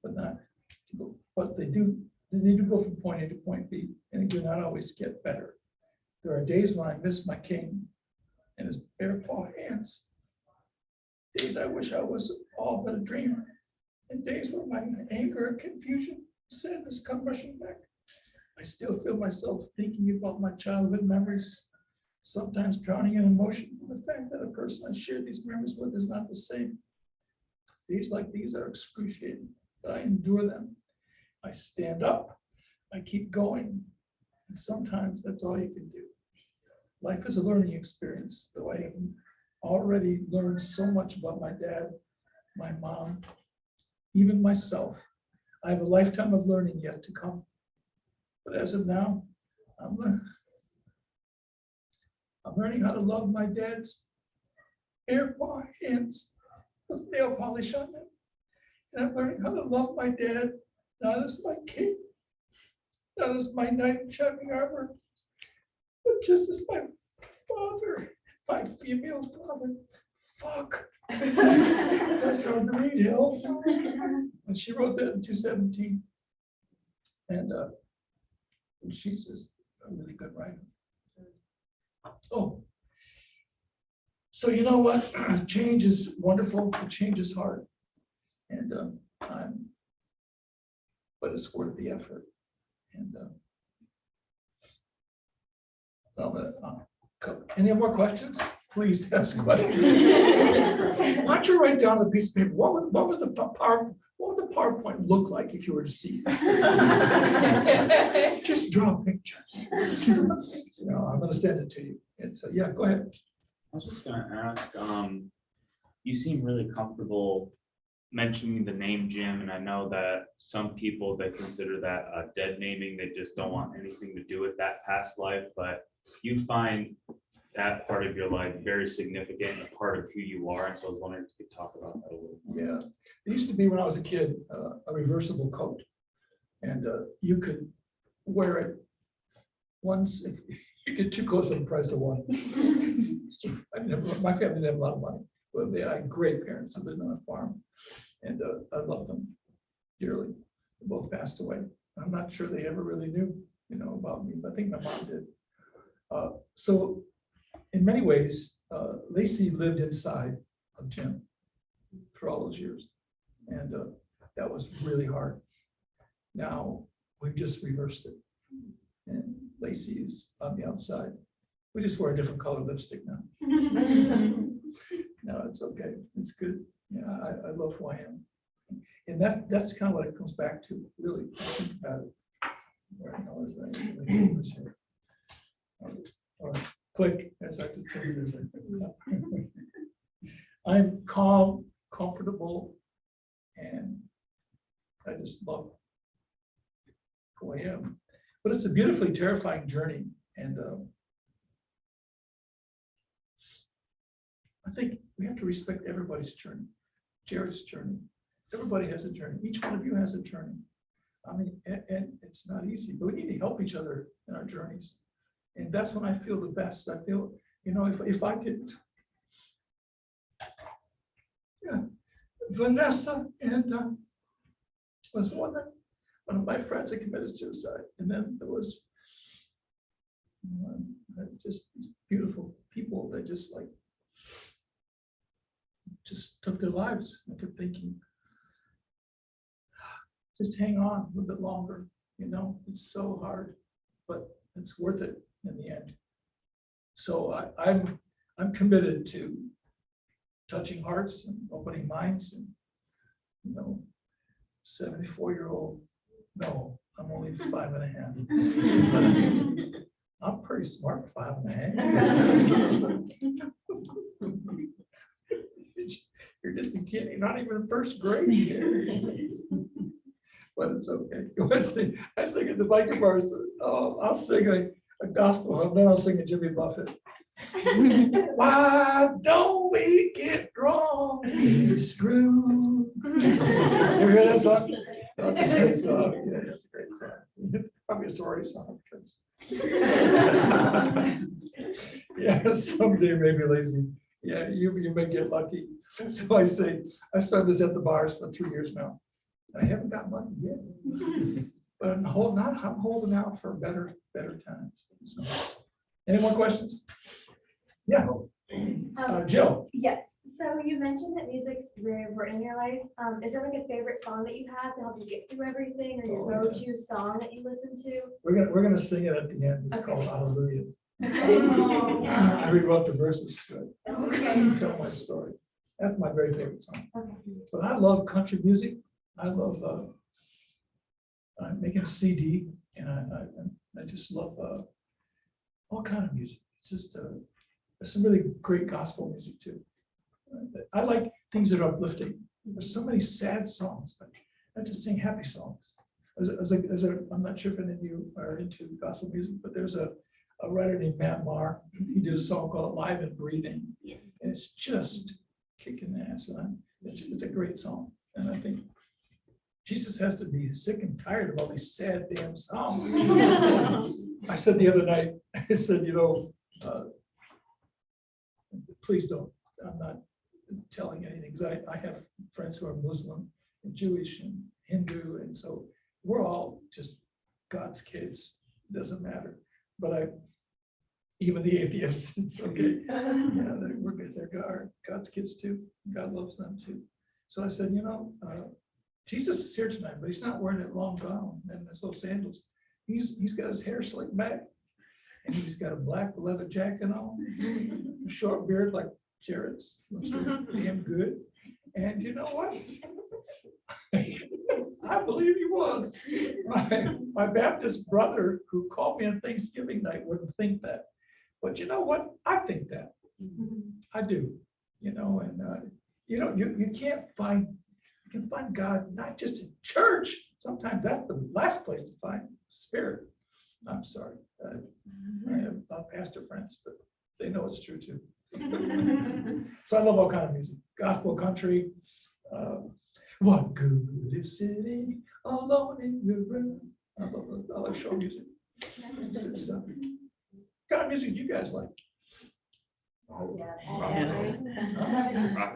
but they need to go from point A to point B, and they do not always get better. There are days when I miss my king and his bare paw hands. Days I wish I was all but a dream, and days where my anger, confusion, sadness come rushing back. I still feel myself thinking about my childhood memories, sometimes drowning in emotion for the fact that a person I share these memories with is not the same. Days like these are excruciating, but I endure them. I stand up, I keep going, and sometimes that's all you can do. Life is a learning experience, though I have already learned so much about my dad, my mom, even myself. I have a lifetime of learning yet to come. But as of now, I'm learning how to love my dad's bare paw hands with nail polish on them. And I'm learning how to love my dad, not as my king, not as my knight in shining armor, but just as my father, my female father. Fuck. That's hard to read, Hill. And she wrote that in 2017. And she's just a really good writer. Oh, so you know what? Change is wonderful, but change is hard. And but it's worth the effort. And so, any more questions? Please ask questions. Why don't you write down on a piece of paper, what would the PowerPoint look like if you were to see it? Just draw pictures. I'm gonna send it to you. It's, yeah, go ahead. I was just gonna ask, you seem really comfortable mentioning the name Jim, and I know that some people, they consider that dead naming, they just don't want anything to do with that past life, but you find that part of your life very significant and a part of who you are, and so I was wondering if you could talk about that a little more. Yeah, it used to be when I was a kid, a reversible coat. And you could wear it once, if you get 2 coats for the price of one. My family didn't have a lot of money, but they had great parents who lived on a farm. And I loved them dearly. They both passed away. I'm not sure they ever really knew, about me, but I think my mom did. So in many ways, Lacey lived inside of Jim for all those years. And that was really hard. Now we've just reversed it. And Lacey's on the outside. We just wear a different color lipstick now. No, it's okay. It's good. Yeah, I love who I am. And that's kind of what it comes back to, really. I think about it. Where the hell is that? Click. As I did. I'm calm, comfortable, and I just love who I am. But it's a beautifully terrifying journey. And I think we have to respect everybody's journey. Jared's journey. Everybody has a journey. Each one of you has a journey. I mean, and it's not easy, but we need to help each other in our journeys. And that's when I feel the best. I feel, if I could, yeah, Vanessa and was one of my friends that committed suicide. And then there was just these beautiful people that just took their lives. I kept thinking, just hang on a little bit longer. It's so hard, but it's worth it in the end. So I'm committed to touching hearts and opening minds. And 74-year-old. No, I'm only 5.5. I'm pretty smart, 5.5. You're just a kid. You're not even in first grade yet. But it's okay. I sing at the biker bars. I'll sing a gospel hymn, then I'll sing a Jimmy Buffett. Why don't we get drunk and screw? You ever hear that song? That's a great song. Yeah, that's a great song. It's probably a sorority song. Yeah, someday maybe, Lazy. Yeah, you may get lucky. So I say, I started this at the bars for 2 years now. I haven't got money yet, but I'm holding out for better times. So, any more questions? Yeah, Jill. Yes, so you mentioned that music's very important in your life. Is there like a favorite song that you have to help you get through everything, or your go-to song that you listen to? We're gonna sing it at the end. It's called Hallelujah. Oh. I rewrote the verses to it. Okay. Tell my story. That's my very favorite song. Okay. But I love country music. I love making a CD, and I just love all kind of music. It's just there's some really great gospel music too. I like things that are uplifting. There's so many sad songs, but I just sing happy songs. I'm not sure if any of you are into gospel music, but there's a writer named Matt Maher. He did a song called "Live and Breathing," and it's just kicking ass. And it's a great song, and I think Jesus has to be sick and tired of all these sad damn songs. I said the other night, I said, please don't, I'm not telling anything, because I have friends who are Muslim and Jewish and Hindu, and so we're all just God's kids, doesn't matter. But even the atheists, it's okay. Yeah, they're God's kids too. God loves them too. So I said, Jesus is here tonight, but he's not wearing that long gown and those little sandals. He's got his hair slicked back. And he's got a black leather jacket on, a short beard like Jared's, looks damn good. And you know what? I believe he was. My Baptist brother who called me on Thanksgiving night wouldn't think that. But you know what? I think that. I do, you know, and you can't find, you can find God not just in church. Sometimes that's the last place to find spirit. I'm sorry. I have pastor friends, but they know it's true too. So I love all kind of music, gospel, country. What good is sitting alone in your room? I love show music. It's good stuff. What kind of music do you guys like? Rock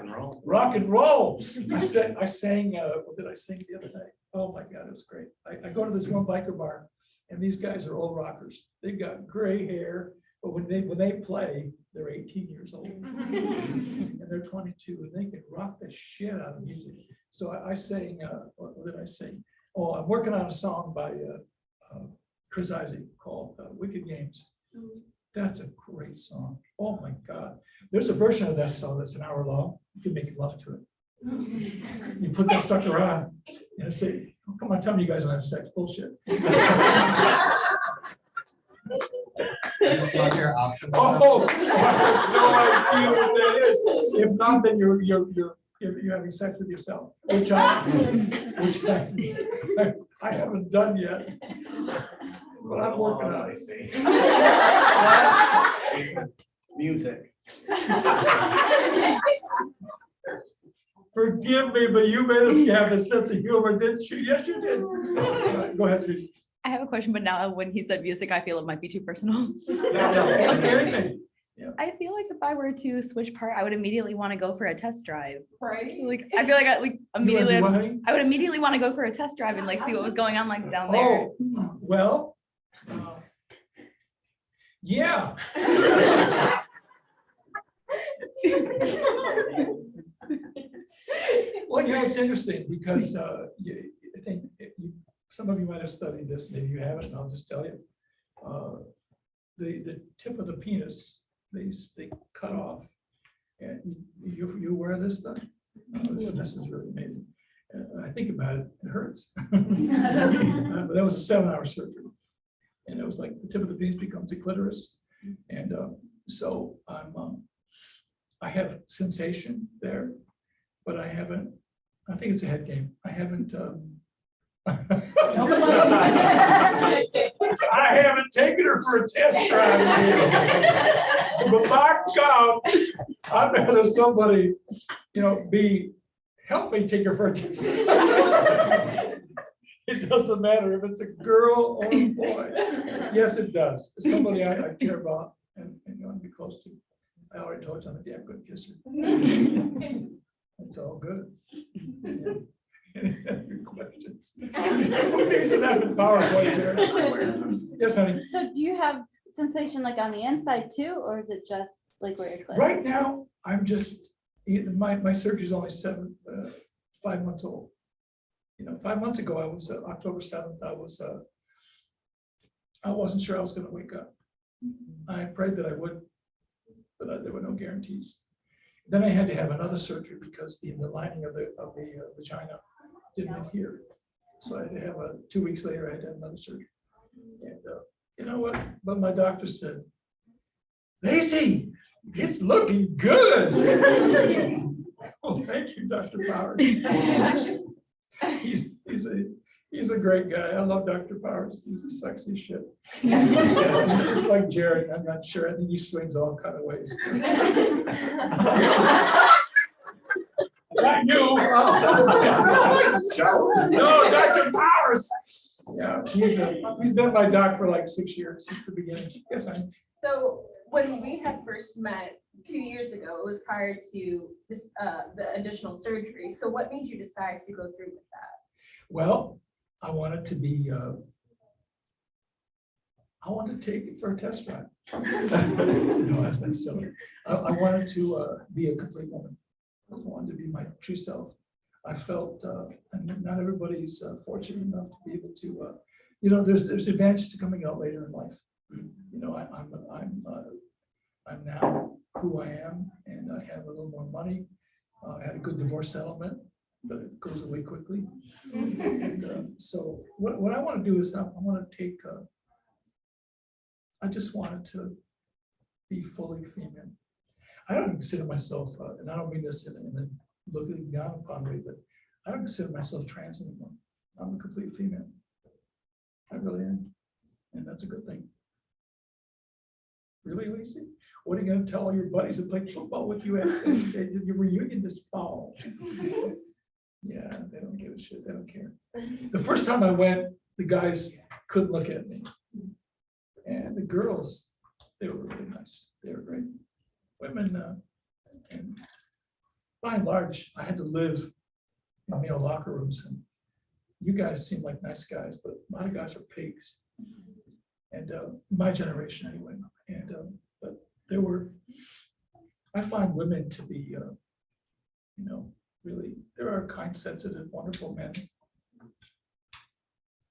and roll. Rock and roll. I sang, what did I sing the other night? Oh my God, it was great. I go to this one biker bar and these guys are old rockers. They've got gray hair, but when they play, they're 18 years old. And they're 22 and they can rock the shit out of music. So I sang, what did I sing? Oh, I'm working on a song by Chris Isaac called Wicked Games. That's a great song. Oh my God. There's a version of that song that's an hour long. You can make love to it. You put that sucker on and say, oh, come on, tell me you guys don't have sex. Bullshit. It's not your optimal. Oh, I have no idea what that is. If not, then you're having sex with yourself, which I haven't done yet. But I'm working on it. Music. Forgive me, but you made us have a sense of humor, didn't you? Yes, you did. All right, go ahead, sweetie. I have a question, but now when he said music, I feel it might be too personal. Anything. I feel like if I were to switch part, I would immediately want to go for a test drive. Right? So, like, I feel like immediately, You wanna do what, honey? I would immediately want to go for a test drive and like see what was going on like down there. Oh, well, yeah. Well, it's interesting because I think some of you might have studied this, maybe you haven't, and I'll just tell you. The tip of the penis, they cut off. And you aware of this stuff? This is really amazing. I think about it, it hurts. But that was a 7-hour surgery. And it was like the tip of the penis becomes a clitoris. And so I have sensation there, but I haven't, I think it's a head game. I haven't I haven't taken her for a test drive yet. But my God, I'd rather somebody, help me take her for a test drive. It doesn't matter if it's a girl or a boy. Yes, it does. Somebody I care about and want to be close to. I already told you I'm a damn good kisser. It's all good. Any other questions? There's an F in PowerPoint there. Yes, honey. So do you have sensation like on the inside too, or is it just like where your clit Right is? now, I'm just, my surgery is only 5 months old. 5 months ago, I was October 7th, I wasn't sure I was going to wake up. I prayed that I would, but there were no guarantees. Then I had to have another surgery because the lining of the vagina didn't adhere. So I had to have 2 weeks later, I had to have another surgery. And you know what? But my doctor said, Lacey, it's looking good. Oh, thank you, Dr. Powers. He's a great guy. I love Dr. Powers. He's a sexy shit. He's just like Jared. I'm not sure. I think he swings all kind of ways. Not you. No, Dr. Powers. Yeah, he's been my doc for like 6 years since the beginning. Yes, honey. So when we had first met 2 years ago, it was prior to this the additional surgery. So what made you decide to go through with that? Well, I wanted to be, I wanted to take it for a test drive. No, that's silly. I wanted to be a complete woman. I wanted to be my true self. I felt, and not everybody's fortunate enough to be able to, there's advantages to coming out later in life. I'm now who I am, and I have a little more money. I had a good divorce settlement, but it goes away quickly. And, so what I want to do is I want to take, I just wanted to be fully female. I don't consider myself, and I don't mean this in a looking down upon me, but I don't consider myself trans anymore. I'm a complete female. I really am. And that's a good thing. Really, Lacey? What are you gonna tell all your buddies that played football with you at your reunion this fall? Yeah, they don't give a shit. They don't care. The first time I went, the guys couldn't look at me. And the girls, they were really nice. They were great. Women, and by and large, I had to live in male locker rooms. And you guys seem like nice guys, but a lot of guys are pigs. And my generation anyway. And but there were, I find women to be, really, there are kind, sensitive, wonderful men.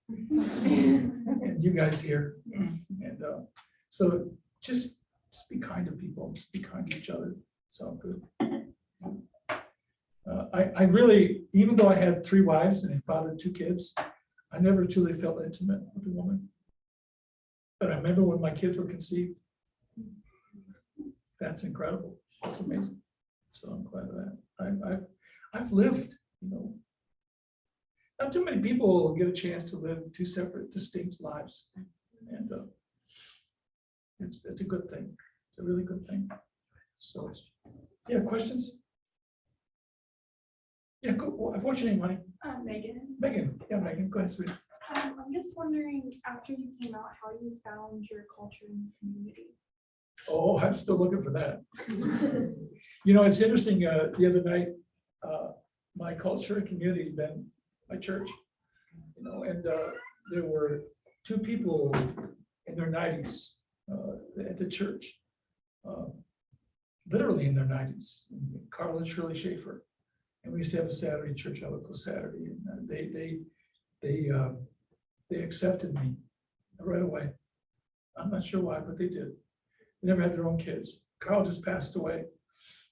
And you guys here. And so just be kind to people, be kind to each other. It's all good. I really, even though I had 3 wives and I fathered 2 kids, I never truly felt intimate with a woman. But I remember when my kids were conceived. That's incredible. That's amazing. So I'm glad of that. I've lived, not too many people get a chance to live 2 separate, distinct lives. And it's a good thing. It's a really good thing. So, yeah, questions? Yeah, go. What's your name, honey? Megan. Megan. Yeah, Megan. Go ahead, sweetie. I'm just wondering, after you came out, how you found your culture and community. Oh, I'm still looking for that. It's interesting. The other night, my culture and community has been my church. And there were 2 people in their 90s at the church, literally in their 90s, Carl and Shirley Schaefer. And we used to have a Saturday church, Elko Saturday, and they accepted me right away. I'm not sure why, but they did. They never had their own kids. Carl just passed away.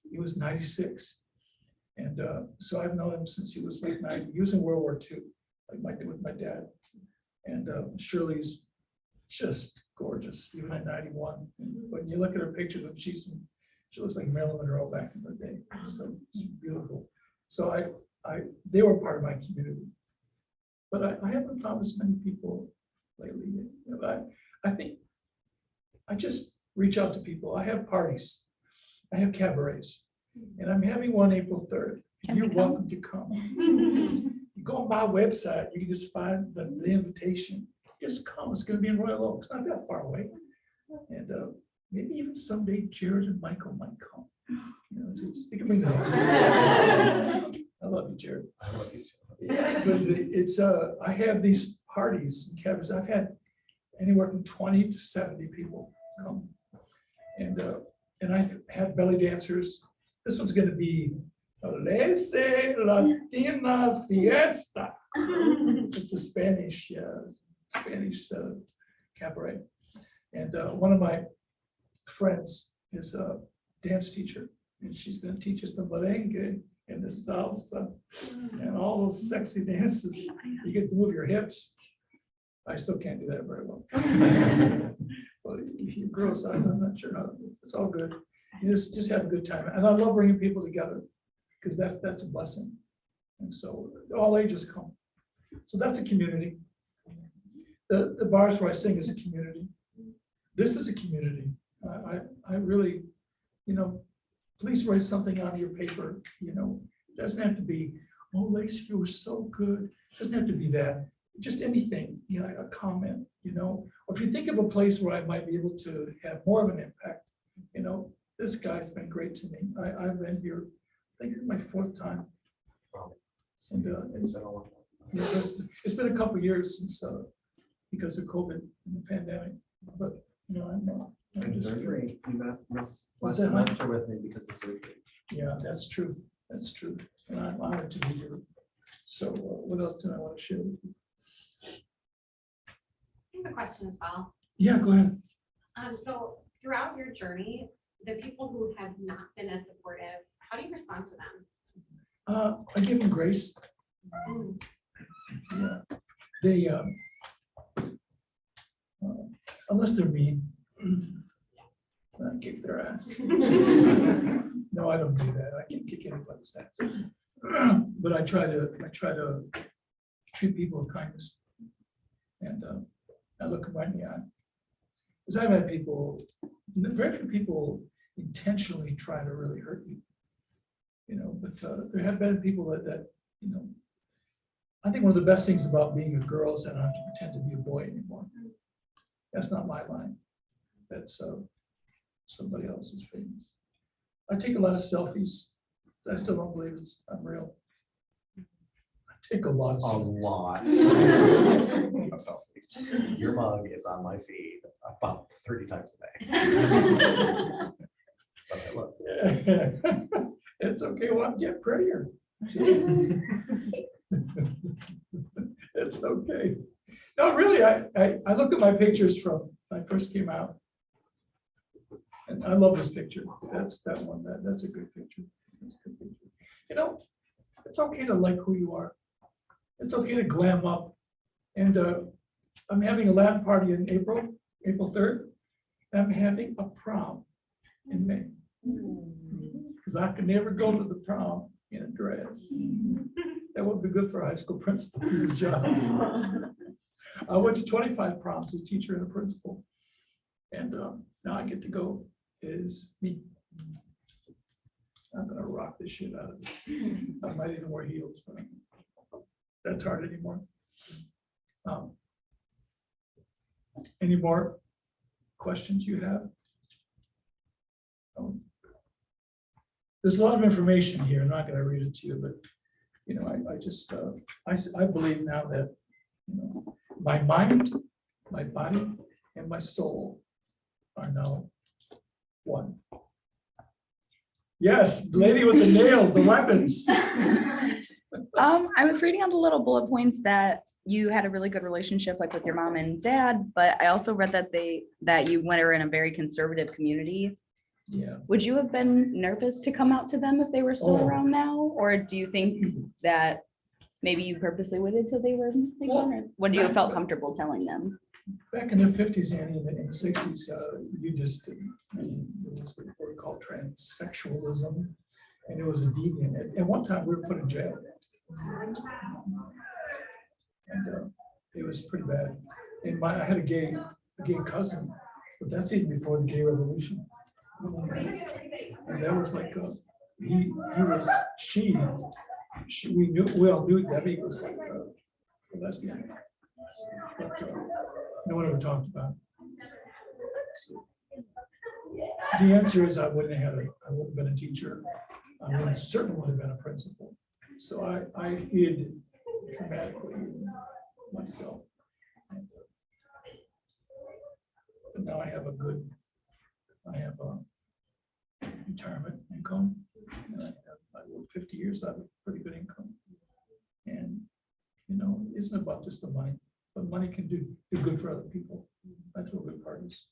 He was 96. And so I've known him since he was like 90. He was in World War II, like with my dad. And Shirley's just gorgeous, even at 91. And when you look at her pictures when she looks like Marilyn Monroe back in the day. So she's beautiful. So they were part of my community. But I haven't found as many people lately. I think I just reach out to people. I have parties. I have cabarets. And I'm having one April 3rd. You're welcome to come. You go on my website, you can just find the invitation. Just come. It's going to be in Royal Oak. It's not that far away. And maybe even someday Jared and Michael might come. Just think of me. I love you, Jared. I love you too. Yeah, but it's I have these parties and cabarets. I've had anywhere from 20 to 70 people come, and I've had belly dancers. This one's going to be Lese Latina Fiesta. It's a Spanish cabaret, and one of my friends is a dance teacher, and she's going to teach us the merengue and the salsa and all those sexy dances. You get to move your hips. I still can't do that very well. But if you girls, I'm not sure how. It's all good. You just have a good time, and I love bringing people together because that's a blessing. And so all ages come. So that's a community. The bars where I sing is a community. This is a community. I really, please write something on your paper. It doesn't have to be, oh, Lacey, you were so good. It doesn't have to be that. Just anything, a comment, or if you think of a place where I might be able to have more of an impact, this guy's been great to me. I've been here, I think it's my 4th time. And it's been a couple of years since, because of COVID and the pandemic, but, I'm And surgery, you missed What's last that, huh? semester with me because of surgery. Yeah, that's true. That's true. And I'm honored to be here. So what else did I want to share with you? I have a question as well. Yeah, go ahead. So throughout your journey, the people who have not been as supportive, how do you respond to them? I give them grace. Yeah, they, unless they're mean, I kick their ass. No, I don't do that. I can't kick anybody's ass. But I try to treat people with kindness. And I look them right in the eye. Because I've had people, very few people intentionally try to really hurt you. You know, but there have been people that, you know, I think one of the best things about being a girl is that I don't have to pretend to be a boy anymore. That's not my line. That's somebody else's famous. I take a lot of selfies. I still don't believe I'm real. I take a lot of A selfies. lot of selfies. Your mug is on my feed about 30 times a day. But I look. It's okay, well, get prettier. It's okay. No, really, I look at my pictures from when I first came out. And I love this picture. That's that one. That's a good picture. That's a good picture. You know, it's okay to like who you are. It's okay to glam up. And I'm having a LAN party in April 3rd. And I'm having a prom in May. Because I could never go to the prom in a dress. That would be good for a high school principal, his job. I went to 25 proms as a teacher and a principal. And now I get to go as me. I'm gonna rock this shit out of it. I might even wear heels, but that's hard anymore. Any more questions you have? There's a lot of information here. I'm not going to read it to you, but you know, I just I believe now that, you know, my mind, my body, and my soul are now one. Yes, the lady with the nails, the weapons. I was reading on the little bullet points that you had a really good relationship like with your mom and dad, but I also read that you were in a very conservative community. Yeah. Would you have been nervous to come out to them if they were still Oh. around now? Or do you think that maybe you purposely waited till they were gone? Or would you have felt comfortable telling them? Back in the 50s and in the 60s, you just, I mean, it was what we call transsexualism, and it was a deviant. At one time, we were put in jail. And it was pretty bad. And I had a gay cousin, but that's even before the gay revolution. And that was like, she, we all knew Debbie was like a lesbian. But no one ever talked about it. So, the answer is I wouldn't have been a teacher. I certainly would have been a principal. So I hid dramatically myself. But now I have a retirement income. And I worked 50 years, I have a pretty good income. And, you know, it isn't about just the money, but money can do good for other people. I throw good parties.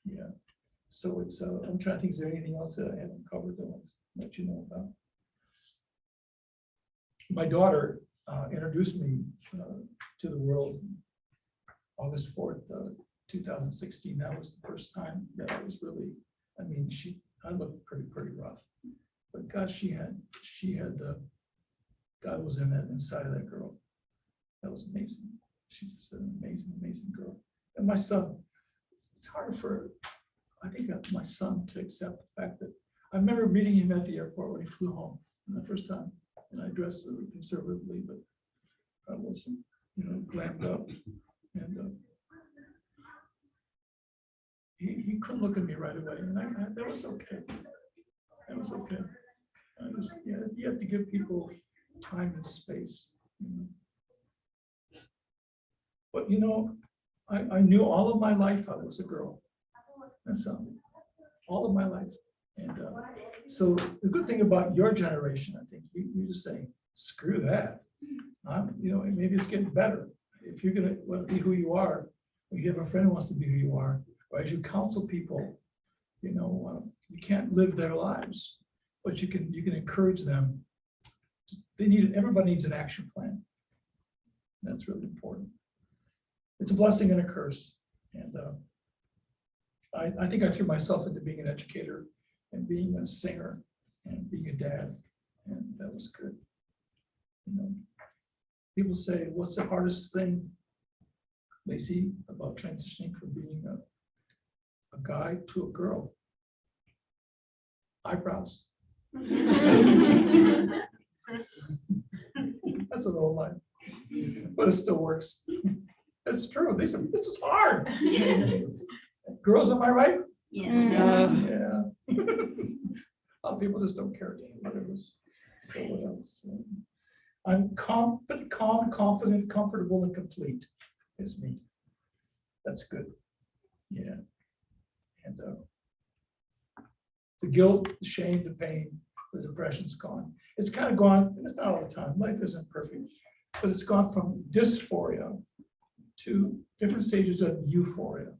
Yeah. So it's, I'm trying to think, is there anything else that I haven't covered that I want to let you know about? My daughter introduced me to the world August 4th, 2016. That was the first time that I was really, I mean, I looked pretty rough, but gosh, she had God was in that inside of that girl. That was amazing. She's just an amazing girl. And my son, it's hard for, I think, my son to accept the fact that I remember meeting him at the airport when he flew home the first time, and I dressed conservatively, but I wasn't, you know, glammed up, and he couldn't look at me right away, and that was okay. That was okay. Yeah, you have to give people time and space. You know? But you know, I knew all of my life I was a girl. That's all of my life. And so the good thing about your generation, I think, you're just saying, screw that. Maybe it's getting better. If you're gonna want to be who you are, or you have a friend who wants to be who you are, or as you counsel people, you can't live their lives, but you can encourage them. Everybody needs an action plan. That's really important. It's a blessing and a curse. And I think I threw myself into being an educator and being a singer and being a dad, and that was good. People say, what's the hardest thing they see about transitioning from being a guy to a girl? Eyebrows. That's an old line, but it still works. It's true. This is hard. Girls, am I right? Yeah. Yeah. A lot of people just don't care. So what else? I'm calm, confident, comfortable, and complete. Is me. That's good. Yeah. And the guilt, the shame, the pain, the depression's gone. It's kind of gone, and it's not all the time. Life isn't perfect, but it's gone from dysphoria to different stages of euphoria.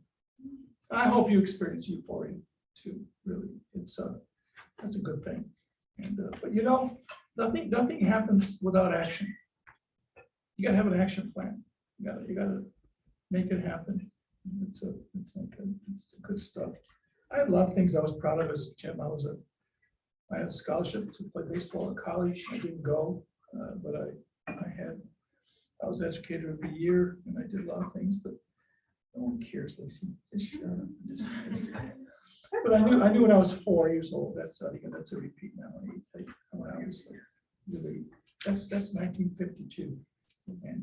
And I hope you experience euphoria too. Really, that's a good thing. And but nothing happens without action. You gotta have an action plan. You gotta make it happen. It's good stuff. I had a lot of things I was proud of as Jim. I had a scholarship to play baseball at college. I didn't go, but I was educator of the year, and I did a lot of things, but no one cares, Lacey. Just shut up. But I knew when I was 4 years old. That's a repeat now. When I was really, that's 1952, and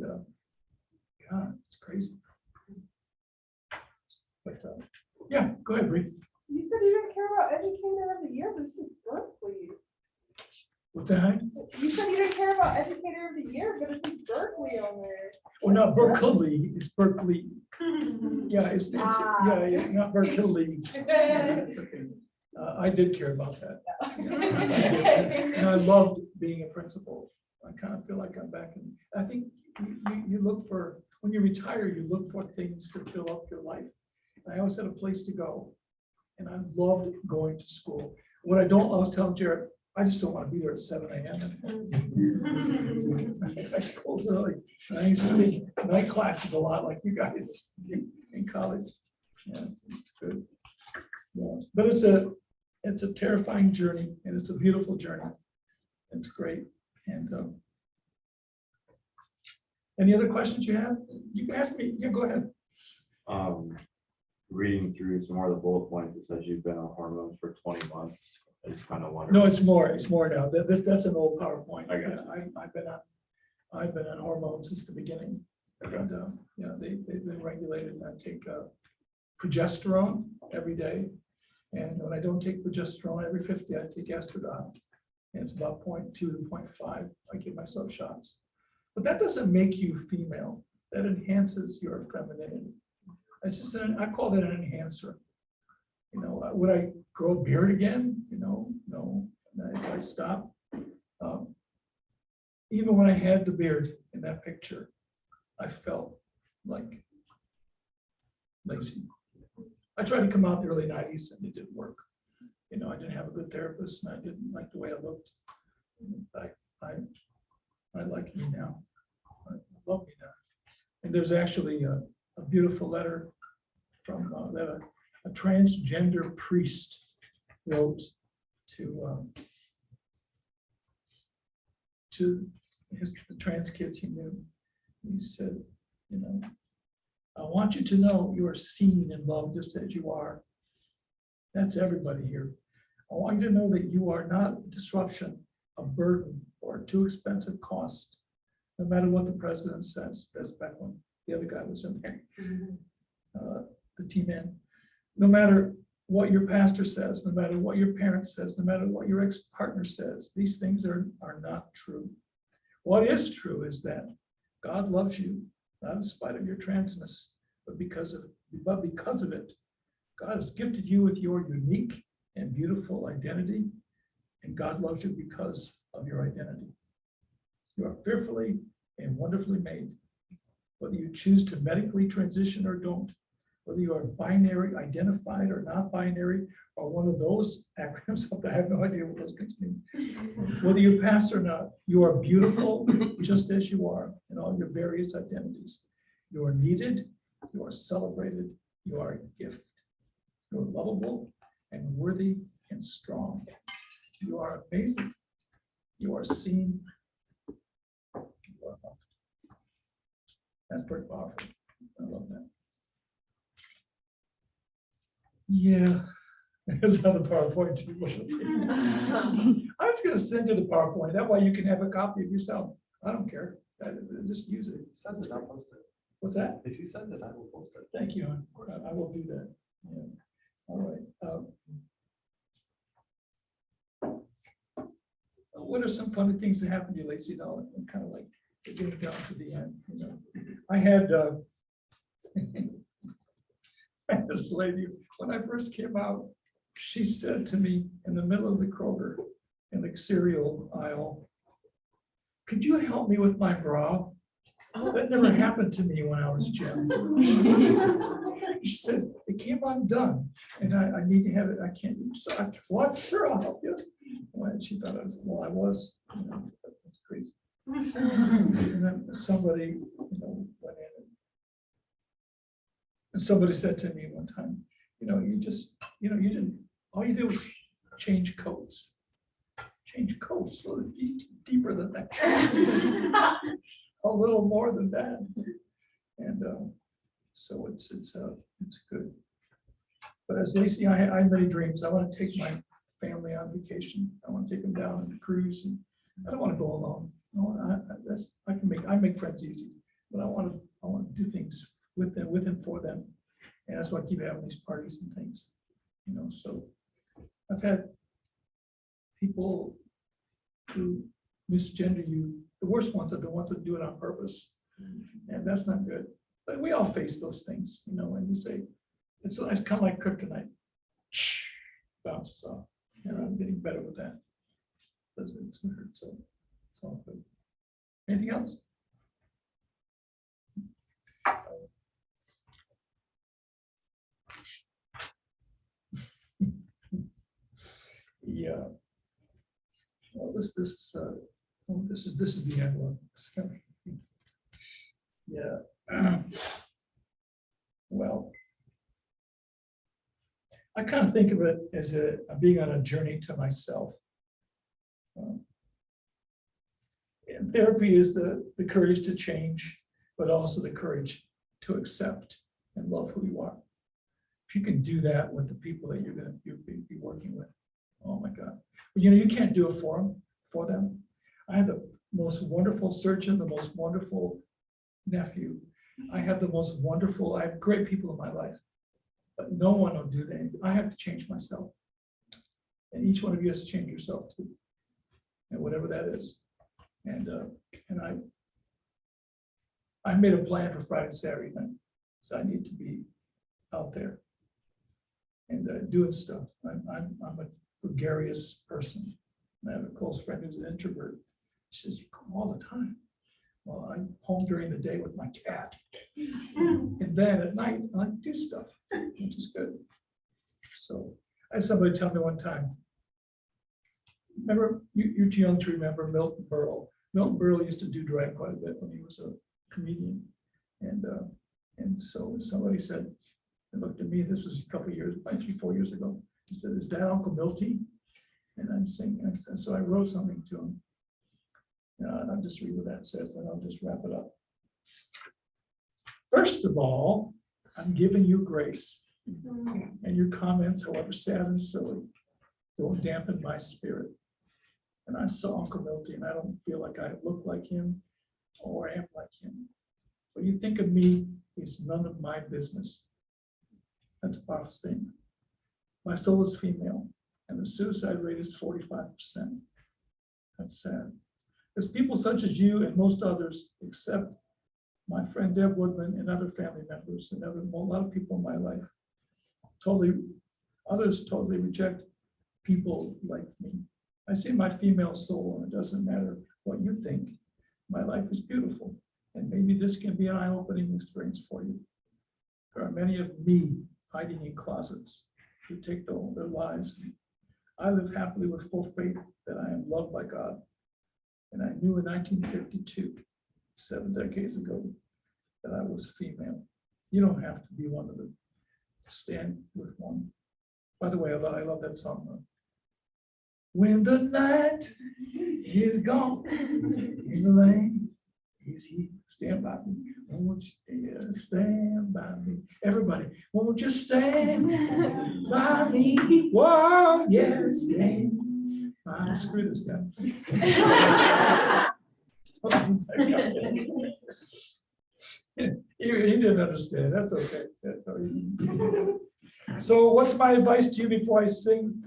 God, it's crazy. But yeah, go ahead, Bree. You said you didn't care about educator of the year, but this is Berkeley. What's that? You said you didn't care about educator of the year, but it says Berkeley on there. Well, not Berkeley, it's Berkeley. Yeah, it's not Berkeley. It's okay. I did care about that. And I loved being a principal. I kind of feel like I'm back in. I think you look for, when you retire, you look for things to fill up your life. I always had a place to go, and I loved going to school. What I was telling Jared, I just don't want to be there at 7 a.m. My school's early. And I used to take night classes a lot, like you guys in college. Yeah, it's good. Yeah, but it's a terrifying journey, and it's a beautiful journey. It's great. And any other questions you have? You can ask me. Yeah, go ahead. Reading through some more of the bullet points, it says you've been on hormones for 20 months. I just kind of wonder. No, it's more now. That's an old PowerPoint. I got you. I've been on hormones since the beginning. And they've been regulated. I take progesterone every day, and when I don't take progesterone every 50, I take estradiol. And it's about 0.2 to 0.5. I give myself shots, but that doesn't make you female. That enhances your femininity. It's just I call that an enhancer. Would I grow a beard again? No. If I stop, even when I had the beard in that picture, I felt like Lacey. I tried to come out in the early 90s, and it didn't work. I didn't have a good therapist, and I didn't like the way I looked. I like me now. I love me now. And there's actually a beautiful letter from that a transgender priest wrote to the trans kids he knew. He said, I want you to know you are seen and loved just as you are. That's everybody here. I want you to know that you are not a disruption, a burden, or a too expensive cost, no matter what the president says. That's back when the other guy was in there, the T-man. No matter what your pastor says, no matter what your parent says, no matter what your ex-partner says, these things are not true. What is true is that God loves you, not in spite of your transness, but because of it. God has gifted you with your unique and beautiful identity, and God loves you because of your identity. You are fearfully and wonderfully made. Whether you choose to medically transition or don't, whether you are binary identified or not binary, or one of those acronyms, I have no idea what those things mean. Whether you pass or not, you are beautiful just as you are in all your various identities. You are needed, you are celebrated, you are a gift. You are lovable and worthy and strong. You are amazing. You are seen. You are loved. That's pretty powerful. I love that. Yeah, there's another PowerPoint too. I was gonna send you the PowerPoint. That way you can have a copy of yourself. I don't care. Just use it. Send it, I'll post it. What's that? If you send it, I will post it. Thank you. I will do that. Yeah. All right. What are some funny things that happened to you, Lacey? Now, I'm kind of like getting down to the end. You know, I had I had this lady when I first came out. She said to me in the middle of the Kroger in the cereal aisle, "Could you help me with my bra?" That never happened to me when I was Jim. She said, "It came undone and I need to have it. I can't." So I, "What? Sure, I'll help you." Well, she thought I was, well, I was, you know, that's crazy. And then somebody, you know, went in and somebody said to me one time, "You know, you just, you know, you didn't, all you did was change coats. Change coats, a little deeper than that." A little more than that. And so it's good. But as Lacey, I have many dreams. I want to take my family on vacation. I want to take them down on the cruise, and I don't want to go alone. No, I make friends easy, but I want to do things with them and for them. And that's why I keep having these parties and things. You know, so I've had people who misgender you. The worst ones are the ones that do it on purpose, and that's not good. But we all face those things, you know, and you say, it's kind of like kryptonite. Bounces off. And I'm getting better with that. It's all good. Anything else? Yeah. Well, this is the end one. Yeah. Well, I kind of think of it as being on a journey to myself. And therapy is the courage to change, but also the courage to accept and love who you are. If you can do that with the people that you'll be working with, oh my God. But you know, you can't do it for them. I had the most wonderful surgeon, the most wonderful nephew. I have great people in my life, but no one will do that. I have to change myself. And each one of you has to change yourself too. And whatever that is. And I made a plan for Friday, Saturday night. So I need to be out there and doing stuff. I'm a gregarious person. I have a close friend who's an introvert. She says, "You come all the time." Well, I'm home during the day with my cat. And then at night, I do stuff, which is good. So I had somebody tell me one time, remember, you're too young to remember Milton Berle. Milton Berle used to do drag quite a bit when he was a comedian. And so somebody said, they looked at me, this was a couple of years, like 3-4 years ago. He said, "Is that Uncle Milty?" And I'm saying, so I wrote something to him. And I'll just read what that says, and I'll just wrap it up. "First of all, I'm giving you grace, and your comments, however sad and silly, don't dampen my spirit. And I saw Uncle Milty, and I don't feel like I look like him or am like him. What you think of me is none of my business." That's a powerful statement. "My soul is female, and the suicide rate is 45%. That's sad. There's people such as you and most others, except my friend Deb Woodman and other family members and a lot of people in my life. Others totally reject people like me. I see my female soul, and it doesn't matter what you think. My life is beautiful, and maybe this can be an eye-opening experience for you. There are many of me hiding in closets who take their lives. I live happily with full faith that I am loved by God. And I knew in 1952, 7 decades ago, that I was female. You don't have to be one of them to stand with one. By the way, I love that song. When the night is gone in the lane, is he stand by me? Won't you stand by me? Everybody, won't you stand by me? Whoa, yes, stand. Screw this guy. He didn't understand. That's okay. That's all right. So what's my advice to you before I sing?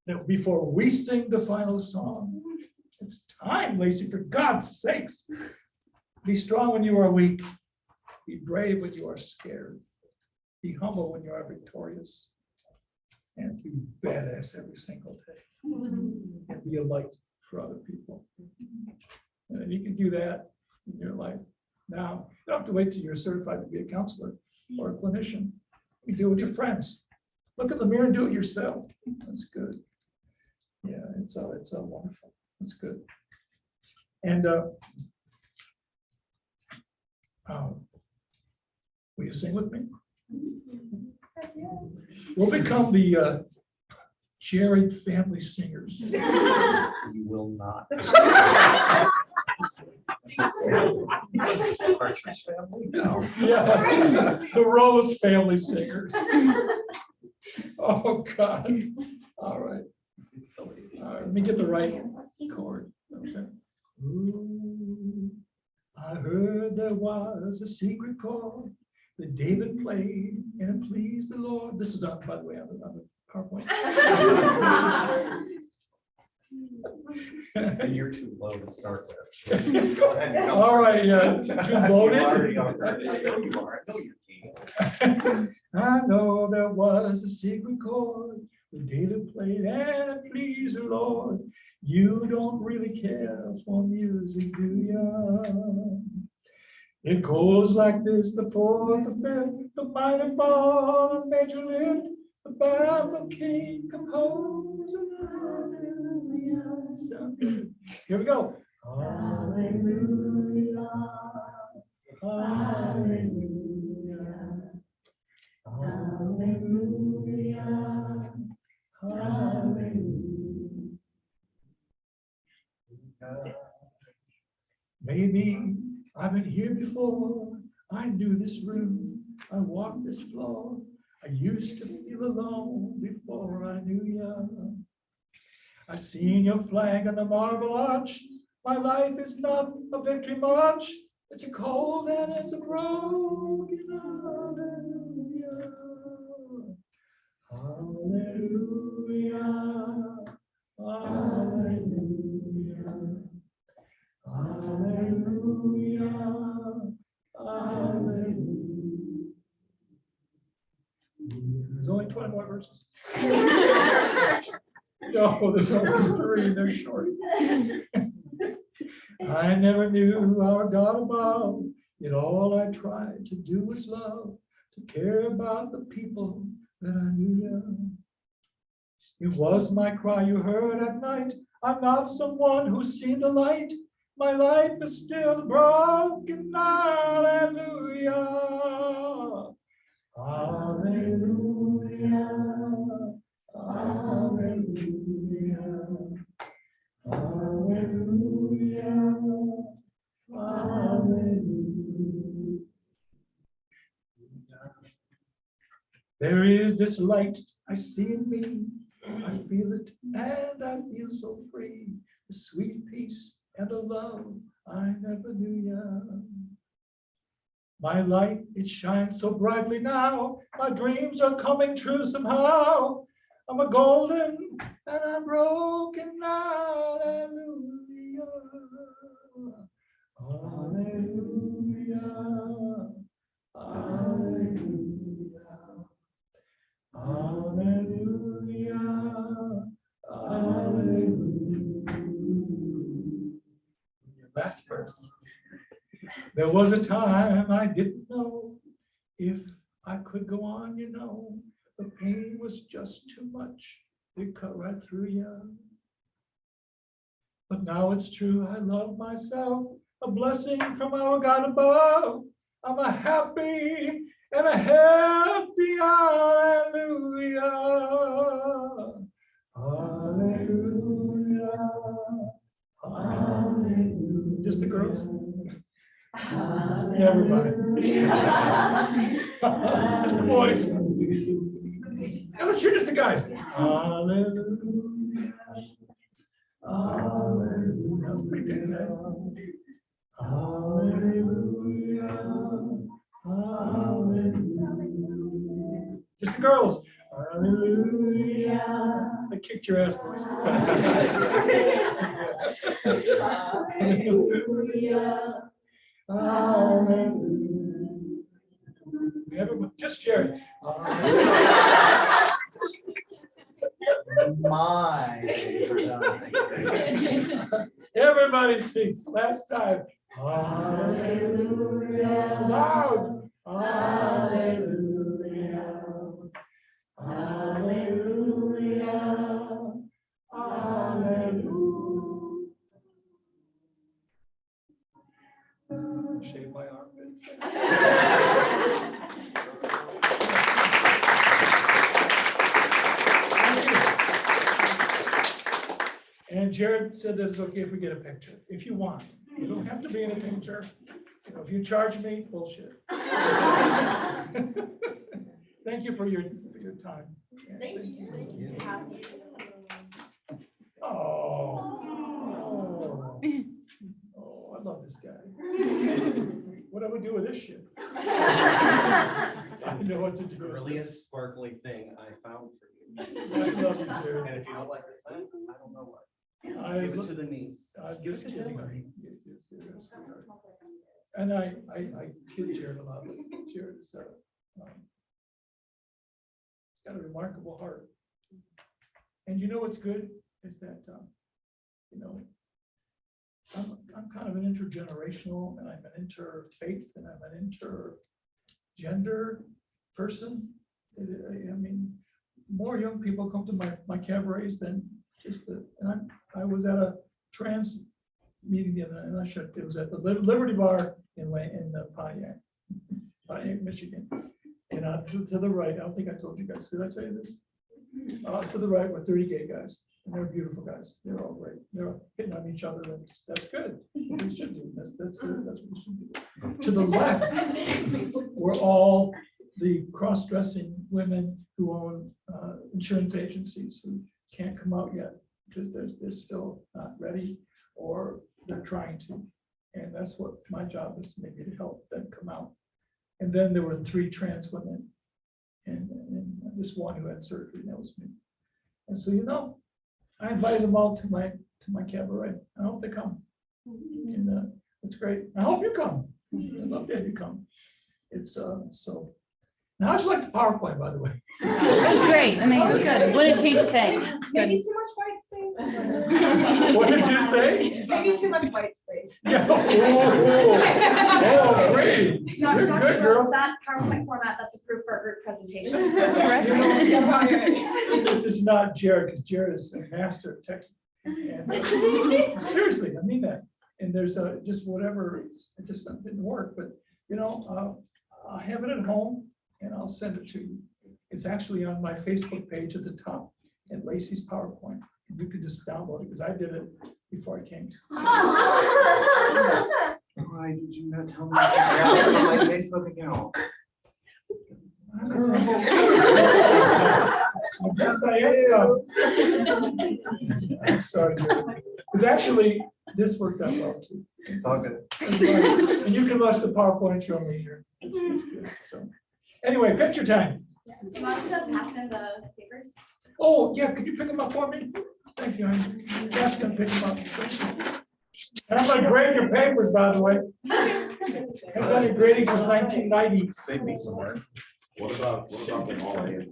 No, before we sing the final song? It's time, Lacey, for God's sakes. Be strong when you are weak. Be brave when you are scared. Be humble when you are victorious. And be badass every single day. And be a light for other people. And you can do that in your life. Now, you don't have to wait till you're certified to be a counselor or a clinician. You do it with your friends. Look in the mirror and do it yourself. That's good. Yeah, it's so wonderful. That's good. And will you sing with me? We'll become the Jared family singers. You will not. Yeah, the Rose family singers. Oh, God. All right. All right, let me get the right chord. Okay. Ooh, I heard there was a secret chord that David played and it pleased the Lord. This is on, by the way, on the PowerPoint. And you're too low to start with. Go ahead, go All for right, it. too loaded? You already are. I know you are. I know you can. I know there was a secret chord that David played and it pleased the Lord. You don't really care for music, do you? It goes like this: the fourth, the fifth, the minor fall, the major lift, the Bible king composed. Sound good? Here we go. Hallelujah. Hallelujah. Hallelujah. Hallelujah. Maybe I've been here before. I knew this room. I walked this floor. I used to feel alone before I knew you. I've seen your flag on the marble arch. My life is not a victory march. It's a cold and it's a broken hallelujah. Hallelujah. Hallelujah. Hallelujah. Hallelujah. There's only 20 more verses. No, there's only 3. They're short. I never knew our God above. Yet all I tried to do was love, to care about the people that I knew. It was my cry you heard at night. I'm not someone who's seen the light. My life is still broken. Hallelujah. Hallelujah. Hallelujah. Hallelujah. Hallelujah. There is this light I see in me. I feel it and I feel so free. The sweet peace and the love I never knew. My light, it shines so brightly now. My dreams are coming true somehow. I'm a golden and I'm broken. Hallelujah. Hallelujah. Hallelujah. Hallelujah. Hallelujah. last verse. There was a time I didn't know if I could go on, you know. The pain was just too much. It cut right through you. But now it's true, I love myself, a blessing from our God above. I'm a happy and a healthy hallelujah. Hallelujah. Hallelujah. Just the girls? Everybody. Just the boys. Now let's hear just the guys. Hallelujah. Hallelujah. Pretty good, guys. Hallelujah. Hallelujah. Just the girls. Hallelujah. I kicked your ass, boys. Hallelujah. Hallelujah. Everyone, just Jerry. My. Everybody speak. Last time. Hallelujah. Loud. Hallelujah. Hallelujah. Hallelujah. Shave my armpits. And Jared said that it's okay if we get a picture, if you want. You don't have to be in a picture. You know, if you charge me, bullshit. Thank you for your time. Thank you. Oh, I love this guy. What do we do with this shit? I know what to do. The really sparkly thing I found for you. I love you, Jared. And if you don't like this thing, I don't know what. I Give it look- to the niece. I'm Give just it to kidding. Hillary. Yes, you're a sweetheart. And I kid Jared a lot, but Jared is, he's got a remarkable heart. And you know what's good is that, you know, I'm kind of an intergenerational, and I'm an interfaith, and I'm an intergender person. I mean, more young people come to my cabarets than just the, and I was at a trans meeting the other, and it was at the Liberty Bar in Pontiac, Michigan. And to the right, I don't think I told you guys, did I tell you this? To the right were 30 gay guys, and they're beautiful guys. They're all great. They're hitting on each other, and that's good. We should do. That's good. That's what we should do. To the left were all the cross-dressing women who own insurance agencies who can't come out yet because they're still not ready, or they're trying to. And that's what my job is, to maybe to help them come out. And then there were 3 trans women, and this one who had surgery, and that was me. And so, you know, I invited them all to my cabaret. I hope they come. And it's great. I hope you come. I'd love to have you come. It's so. Now, how'd you like the PowerPoint, by the way? It was great. I mean, it was good. Wouldn't change a thing. Maybe too much white space. What did you say? Maybe too much white space. Yeah. Oh, great. Not You're not good, because girl. that PowerPoint format, that's approved for a group presentation. This is not Jared, because Jared is a master of tech. And, seriously, I mean that. And there's just whatever, it just didn't work, but you know, I'll have it at home and I'll send it to you. It's actually on my Facebook page at the top, and Lacey's PowerPoint. And you can just download it, because I did it before I came. Why did you not tell me to grab it from my Facebook account? I guess I am. I'm sorry, because actually, this worked out well too. It's all good. And you can watch the PowerPoint at your leisure. It's good. So, anyway, picture time. So not to pass in the papers. Oh, yeah, could you pick them up for me? Thank you. I'm just gonna pick them up. And I'm gonna grade your papers, by the way. I've done your grading since 1990. Save me some work. What about the hallway?